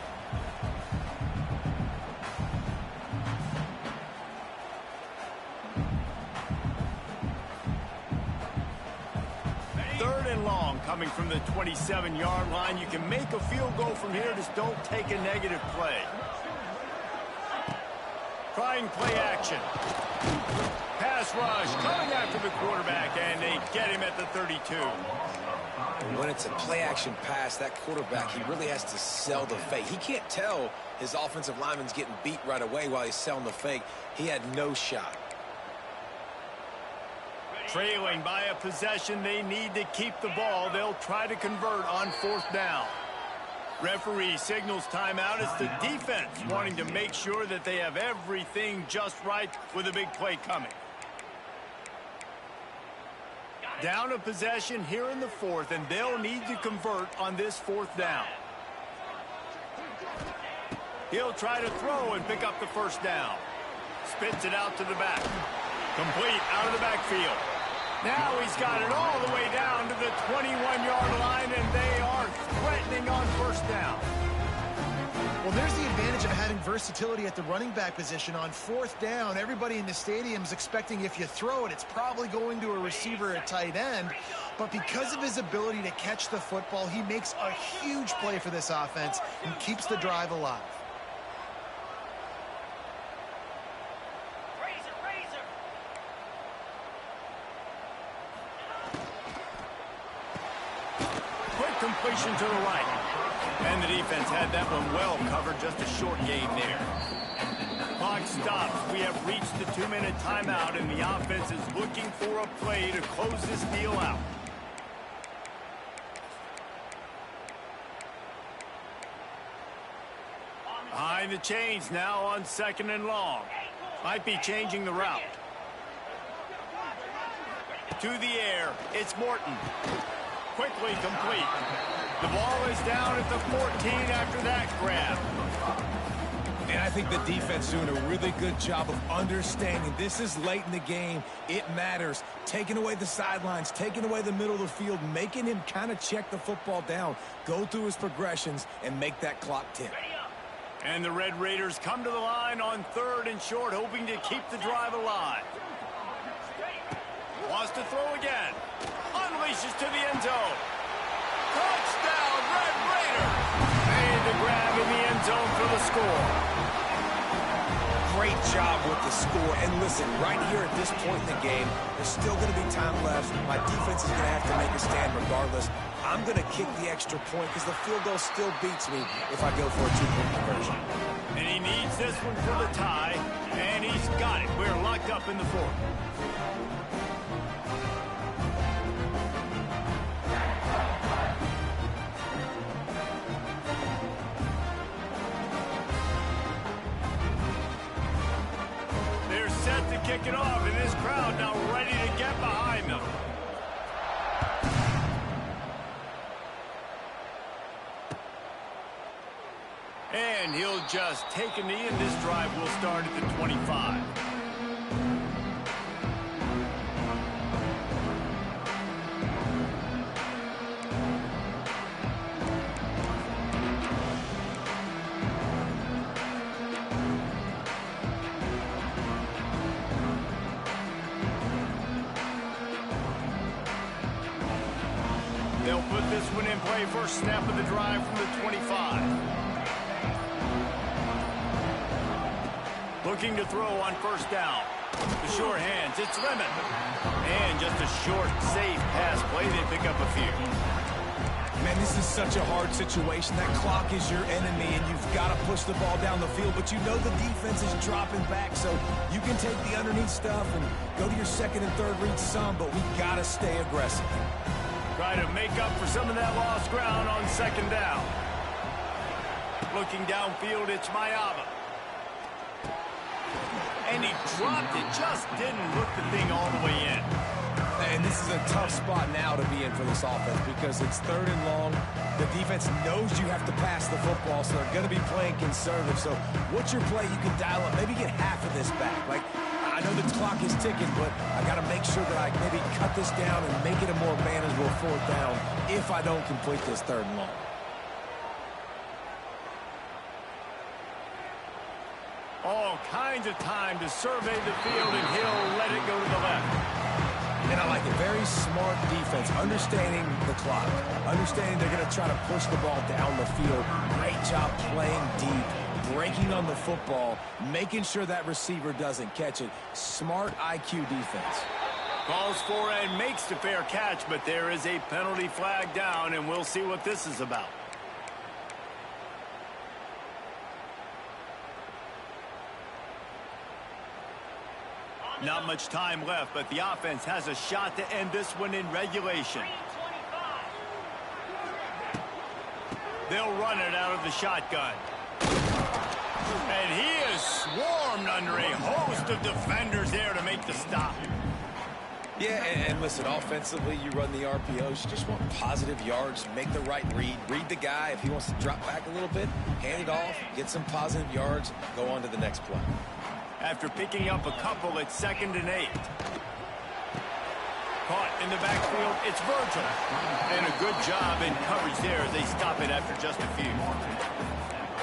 A: Third and long coming from the 27-yard line. You can make a field goal from here. Just don't take a negative play. Trying play action. Pass rush coming after the quarterback, and they get him at the 32.
C: When it's a play-action pass, that quarterback, he really has to sell the fake. He can't tell his offensive lineman's getting beat right away while he's selling the fake. He had no shot.
A: Trailing by a possession, they need to keep the ball. They'll try to convert on fourth down. Referee signals timeout. It's the defense wanting to make sure that they have everything just right with a big play coming. Down a possession here in the fourth, and they'll need to convert on this fourth down. He'll try to throw and pick up the first down. Spits it out to the back. Complete out of the backfield. Now he's got it all the way down to the 21-yard line, and they are threatening on first down.
D: Well, there's the advantage of having versatility at the running back position. On fourth down, everybody in the stadium is expecting if you throw it, it's probably going to a receiver at tight end. But because of his ability to catch the football, he makes a huge play for this offense and keeps the drive alive.
A: Quick completion to the right. And the defense had that one well covered, just a short gain there. Clock stops. We have reached the 2-minute timeout, and the offense is looking for a play to close this deal out. Behind the chains now on 2nd and long. Might be changing the route. To the air, it's Morton. Quickly complete. The ball is down at the 14 after that grab.
C: And I think the defense doing a really good job of understanding this is late in the game. It matters. Taking away the sidelines, taking away the middle of the field, making him kind of check the football down, go through his progressions, and make that clock tick.
A: And the Red Raiders come to the line on 3rd and short, hoping to keep the drive alive. Wants to throw again. Unleashes to the end zone. Touchdown, Red Raiders! Made the grab in the end zone for the score.
C: Great job with the score. And listen, right here at this point in the game, there's still going to be time left. My defense is going to have to make a stand regardless. I'm going to kick the extra point because the field goal still beats me if I go for a 2-point conversion.
A: And he needs this one for the tie, and he's got it. We're locked up in the fourth. Set to kick it off, and this crowd now ready to get behind them. And he'll just take a knee, and this drive will start at the 25. They'll put this one in play, first snap of the drive from the 25. Looking to throw on first down. The short hands, it's Lemon. And just a short, safe pass play, they pick up a few.
C: Man, this is such a hard situation. That clock is your enemy, and you've got to push the ball down the field. But you know the defense is dropping back, so you can take the underneath stuff and go to your 2nd and 3rd read some, but we got to stay aggressive.
A: Try to make up for some of that lost ground on 2nd down. Looking downfield, it's Mayaba. And he dropped it, just didn't look the thing all the way in.
C: And this is a tough spot now to be in for this offense because it's 3rd and long. The defense knows you have to pass the football, so they're going to be playing conservative. So what's your play you can dial up? Maybe get half of this back. Like, I know the clock is ticking, but I got to make sure that I maybe cut this down and make it a more manageable 4th down if I don't complete this 3rd and long.
A: All kinds of time to survey the field, and he'll let it go to the left.
C: And I like it. Very smart defense, understanding the clock, understanding they're going to try to push the ball down the field. Great job playing deep, breaking on the football, making sure that receiver doesn't catch it. Smart IQ defense.
A: Calls for and makes the fair catch, but there is a penalty flag down, and we'll see what this is about. Not much time left, but the offense has a shot to end this one in regulation. They'll run it out of the shotgun. And he is swarmed under a host of defenders there to make the stop.
C: Yeah, and listen, offensively, you run the RPOs. You just want positive yards, make the right read. Read the guy. If he wants to drop back a little bit, hand it off, get some positive yards, go on to the next play.
A: After picking up a couple, it's 2nd and 8. Caught in the backfield, it's Virgil. And a good job in coverage there as they stop it after just a few.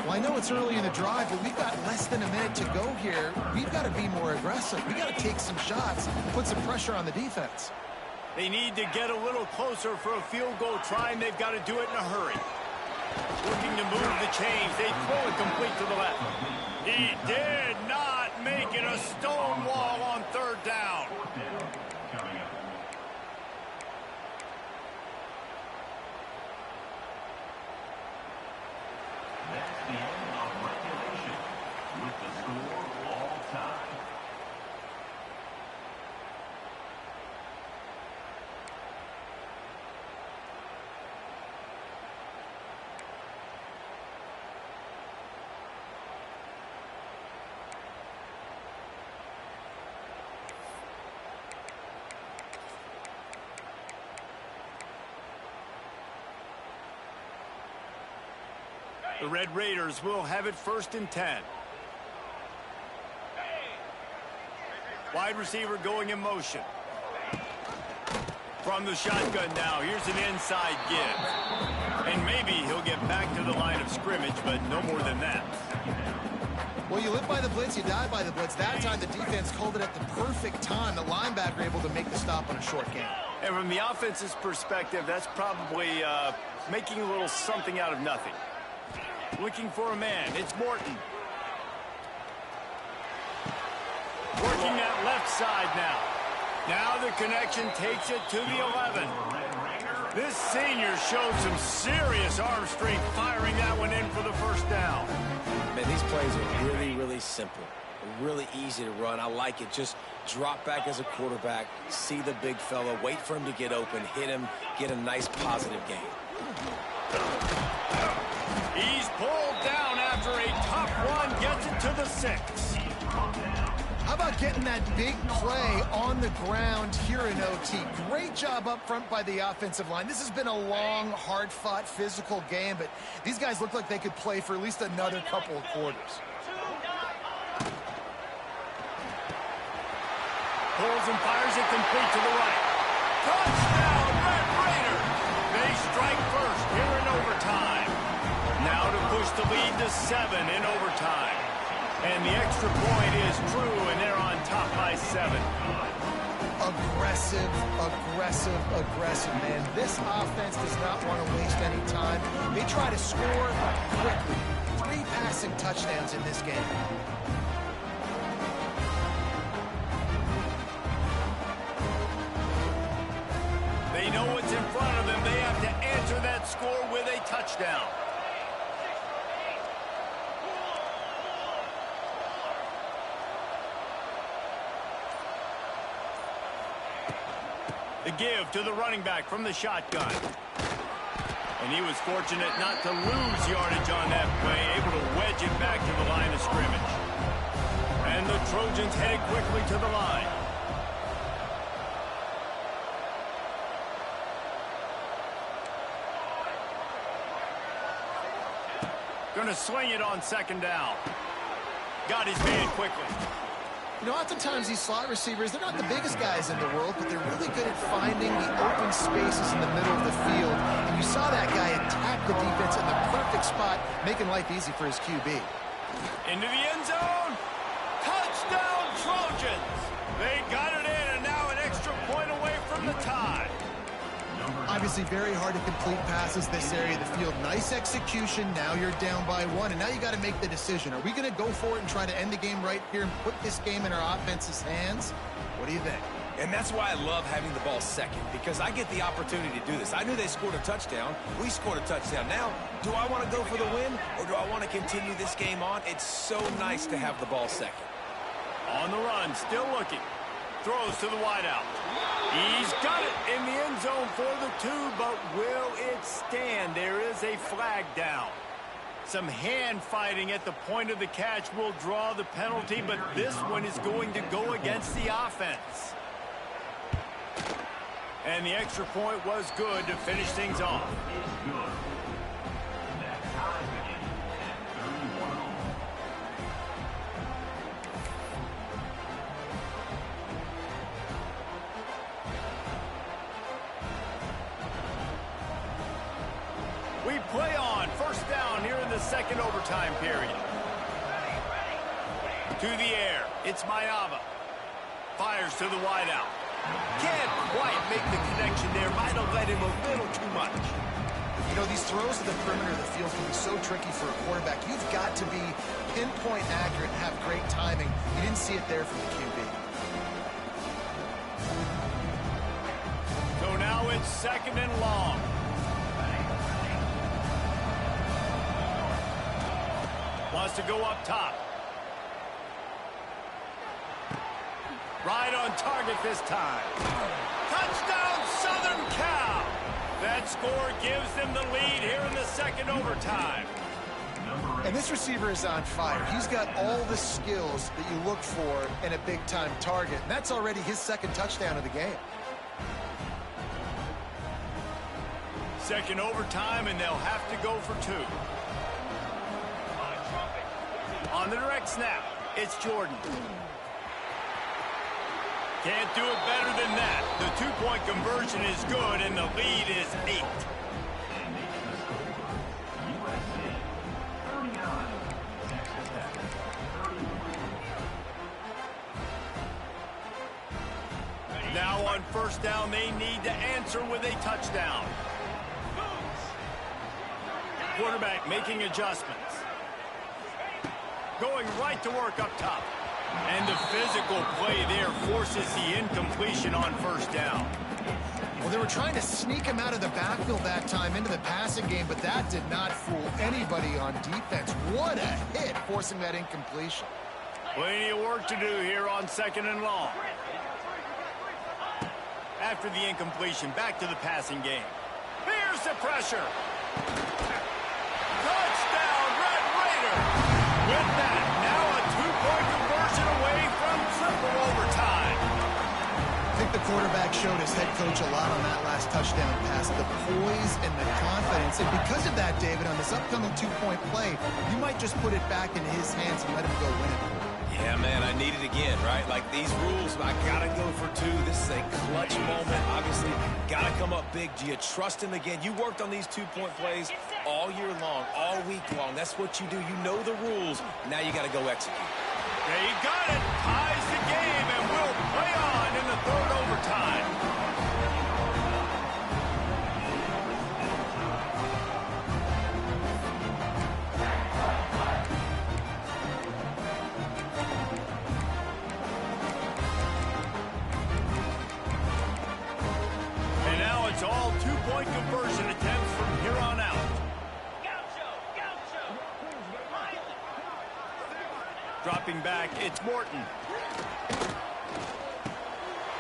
D: Well, I know it's early in the drive, but we've got less than a minute to go here. We've got to be more aggressive. We've got to take some shots, put some pressure on the defense.
A: They need to get a little closer for a field goal try, and they've got to do it in a hurry. Looking to move the chains. They throw it complete to the left. He did not make it a stone wall on 3rd down.
F: That's the end of regulation with the score all time.
A: The Red Raiders will have it 1st and 10. Wide receiver going in motion. From the shotgun now, here's an inside give. And maybe he'll get back to the line of scrimmage, but no more than that.
D: Well, you live by the blitz, you die by the blitz. That time the defense called it at the perfect time. The linebacker able to make the stop on a short game.
A: And from the offense's perspective, that's probably making a little something out of nothing. Looking for a man. It's Morton. Working that left side now. Now the connection takes it to the 11. This senior showed some serious arm strength firing that one in for the 1st down.
C: Man, these plays are really, really simple. Really easy to run. I like it. Just drop back as a quarterback, see the big fella, wait for him to get open, hit him, get a nice positive gain.
A: He's pulled down after a tough run, gets it to the 6.
D: How about getting that big play on the ground here in OT? Great job up front by the offensive line. This has been a long, hard-fought, physical game, but these guys look like they could play for at least another couple of quarters.
A: Pulls and fires it complete to the right. Touchdown, Red Raiders! They strike first here in overtime. Now to push the lead to 7 in overtime. And the extra point is true, and they're on top by 7.
D: Aggressive, aggressive, aggressive, man. This offense does not want to waste any time. They try to score quickly. 3 passing touchdowns in this game.
A: They know what's in front of them. They have to answer that score with a touchdown. The give to the running back from the shotgun. And he was fortunate not to lose yardage on that play, able to wedge it back to the line of scrimmage. And the Trojans headed quickly to the line. Going to swing it on 2nd down. Got his man quickly.
D: You know, oftentimes these slot receivers, they're not the biggest guys in the world, but they're really good at finding the open spaces in the middle of the field. And you saw that guy attack the defense in the perfect spot, making life easy for his QB.
A: Into the end zone. Touchdown, Trojans. They got it in, and now an extra point away from the tie.
D: Obviously very hard to complete passes this area of the field. Nice execution. Now you're down by 1, and now you got to make the decision. Are we going to go for it and try to end the game right here and put this game in our offense's hands? What do you think?
C: And that's why I love having the ball second, because I get the opportunity to do this. I knew they scored a touchdown. We scored a touchdown. Now, do I want to go for the win, or do I want to continue this game on? It's so nice to have the ball second.
A: On the run, still looking. Throws to the wideout. He's got it in the end zone for the 2, but will it stand? There is a flag down. Some hand fighting at the point of the catch will draw the penalty, but this one is going to go against the offense. And the extra point was good to finish things off.
F: Is good. That tie begins at 31 all.
A: We play on. First down here in the second overtime period. To the air. It's Mayava. Fires to the wideout. Can't quite make the connection there. Might have let him a little too much.
D: You know, these throws to the perimeter of the field can be so tricky for a quarterback. You've got to be pinpoint accurate and have great timing. You didn't see it there from the QB.
A: So now it's second and long. Wants to go up top. Right on target this time. Touchdown, Southern Cal! That score gives them the lead here in the second overtime.
D: And this receiver is on fire. He's got all the skills that you look for in a big-time target. And that's already his second touchdown of the game.
A: Second overtime, and they'll have to go for two. On the direct snap, it's Jordan. Can't do it better than that. The two-point conversion is good, and the lead is 8. Now on first down, they need to answer with a touchdown. Quarterback making adjustments. Going right to work up top. And the physical play there forces the incompletion on first down.
D: Well, they were trying to sneak him out of the backfield that time into the passing game, but that did not fool anybody on defense. What a hit, forcing that incompletion.
A: Plenty of work to do here on second and long. After the incompletion, back to the passing game. Here's the pressure. Touchdown, Red Raider! With that, now a two-point conversion away from triple overtime.
D: I think the quarterback showed his head coach a lot on that last touchdown pass, the poise and the confidence. And because of that, David, on this upcoming two-point play, you might just put it back into his hands and let him go win it.
C: Yeah, man, I need it again, right? Like these rules, I gotta go for two. This is a clutch moment. Obviously, gotta come up big. Do you trust him again? You worked on these two-point plays all year long, all week long. That's what you do. You know the rules. Now you gotta go execute.
A: They got it. Ties the game and will play on in the third overtime. And now it's all two-point conversion attempts from here on out. Dropping back, it's Morton.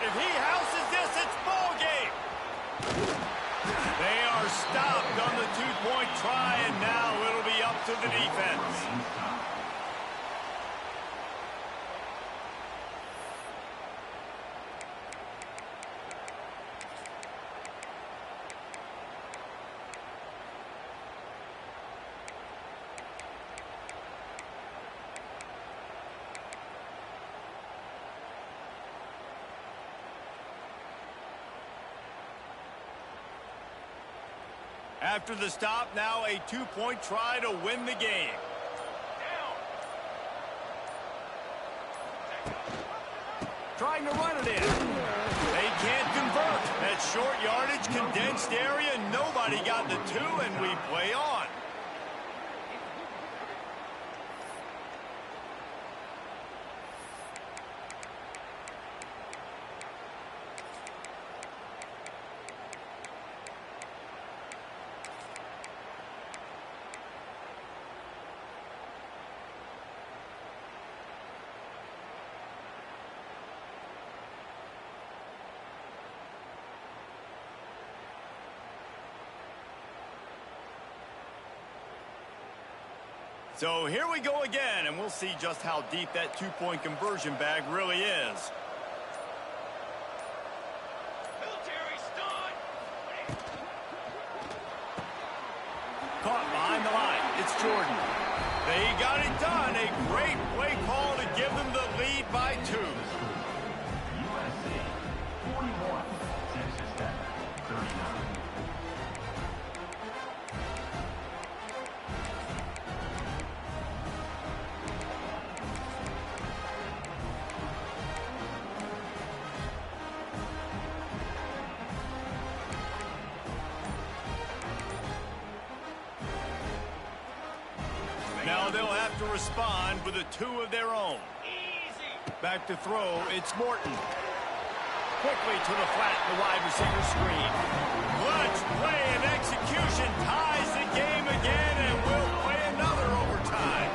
A: If he houses this, it's ball game. They are stopped on the two-point try, and now it'll be up to the defense. After the stop, now a two-point try to win the game. Trying to run it in. They can't convert. That short yardage, condensed area, nobody got the two, and we play on. So here we go again, and we'll see just how deep that two-point conversion bag really is.
E: Military stop!
A: Jordan. They got it done. A great play call to give them the lead by 2.
F: USA 41, Texas Tech 39.
A: Now they'll have to respond with a 2 of their own. Back to throw, it's Morton. Quickly to the flat, the wide receiver screen. Clutch play and execution ties the game again, and will play another overtime.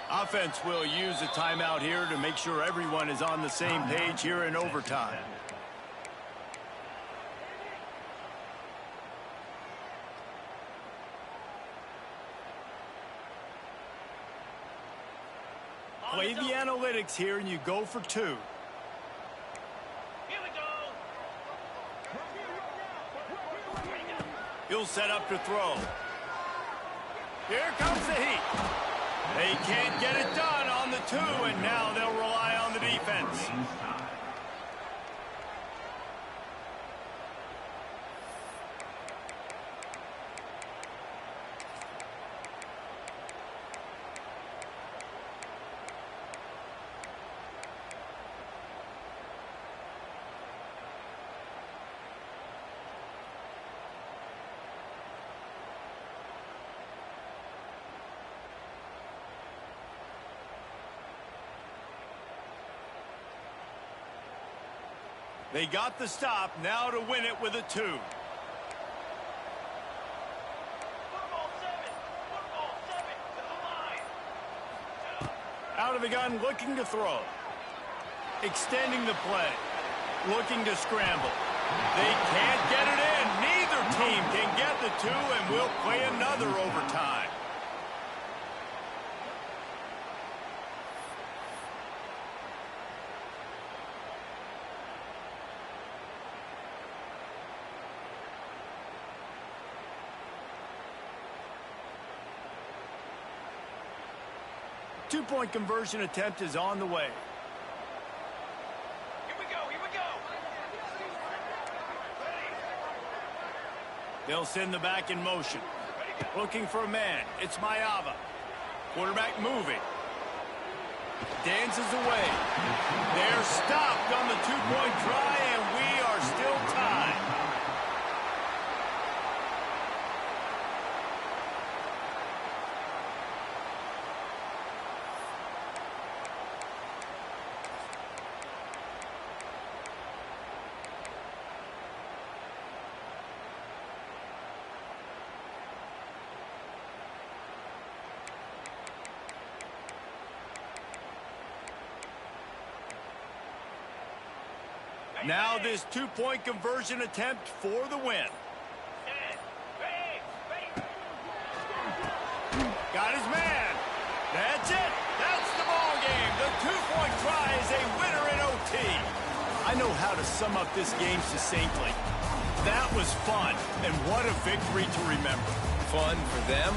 A: Offense will use a timeout here to make sure everyone is on the same page here in overtime. Play the analytics here and you go for 2.
E: Here we go.
A: He'll set up to throw. Here comes the heat. They can't get it done on the 2, and now they'll rely on the defense. They got the stop, now to win it with a 2.
E: Football 7 to the line.
A: Out of the gun, looking to throw. Extending the play. Looking to scramble. They can't get it in. Neither team can get the 2, and we'll play another overtime. Two-point conversion attempt is on the way.
E: Here we go. Here we go.
A: They'll send the back in motion. Looking for a man. It's Mayava. Quarterback moving. Dances away. They're stopped on the 2-point try, and we are still tied. Now this 2-point conversion attempt for the win. Got his man. That's it. That's the ball game. The 2-point try is a winner in OT. I know how to sum up this game succinctly. That was fun, and what a victory to remember.
C: Fun for them,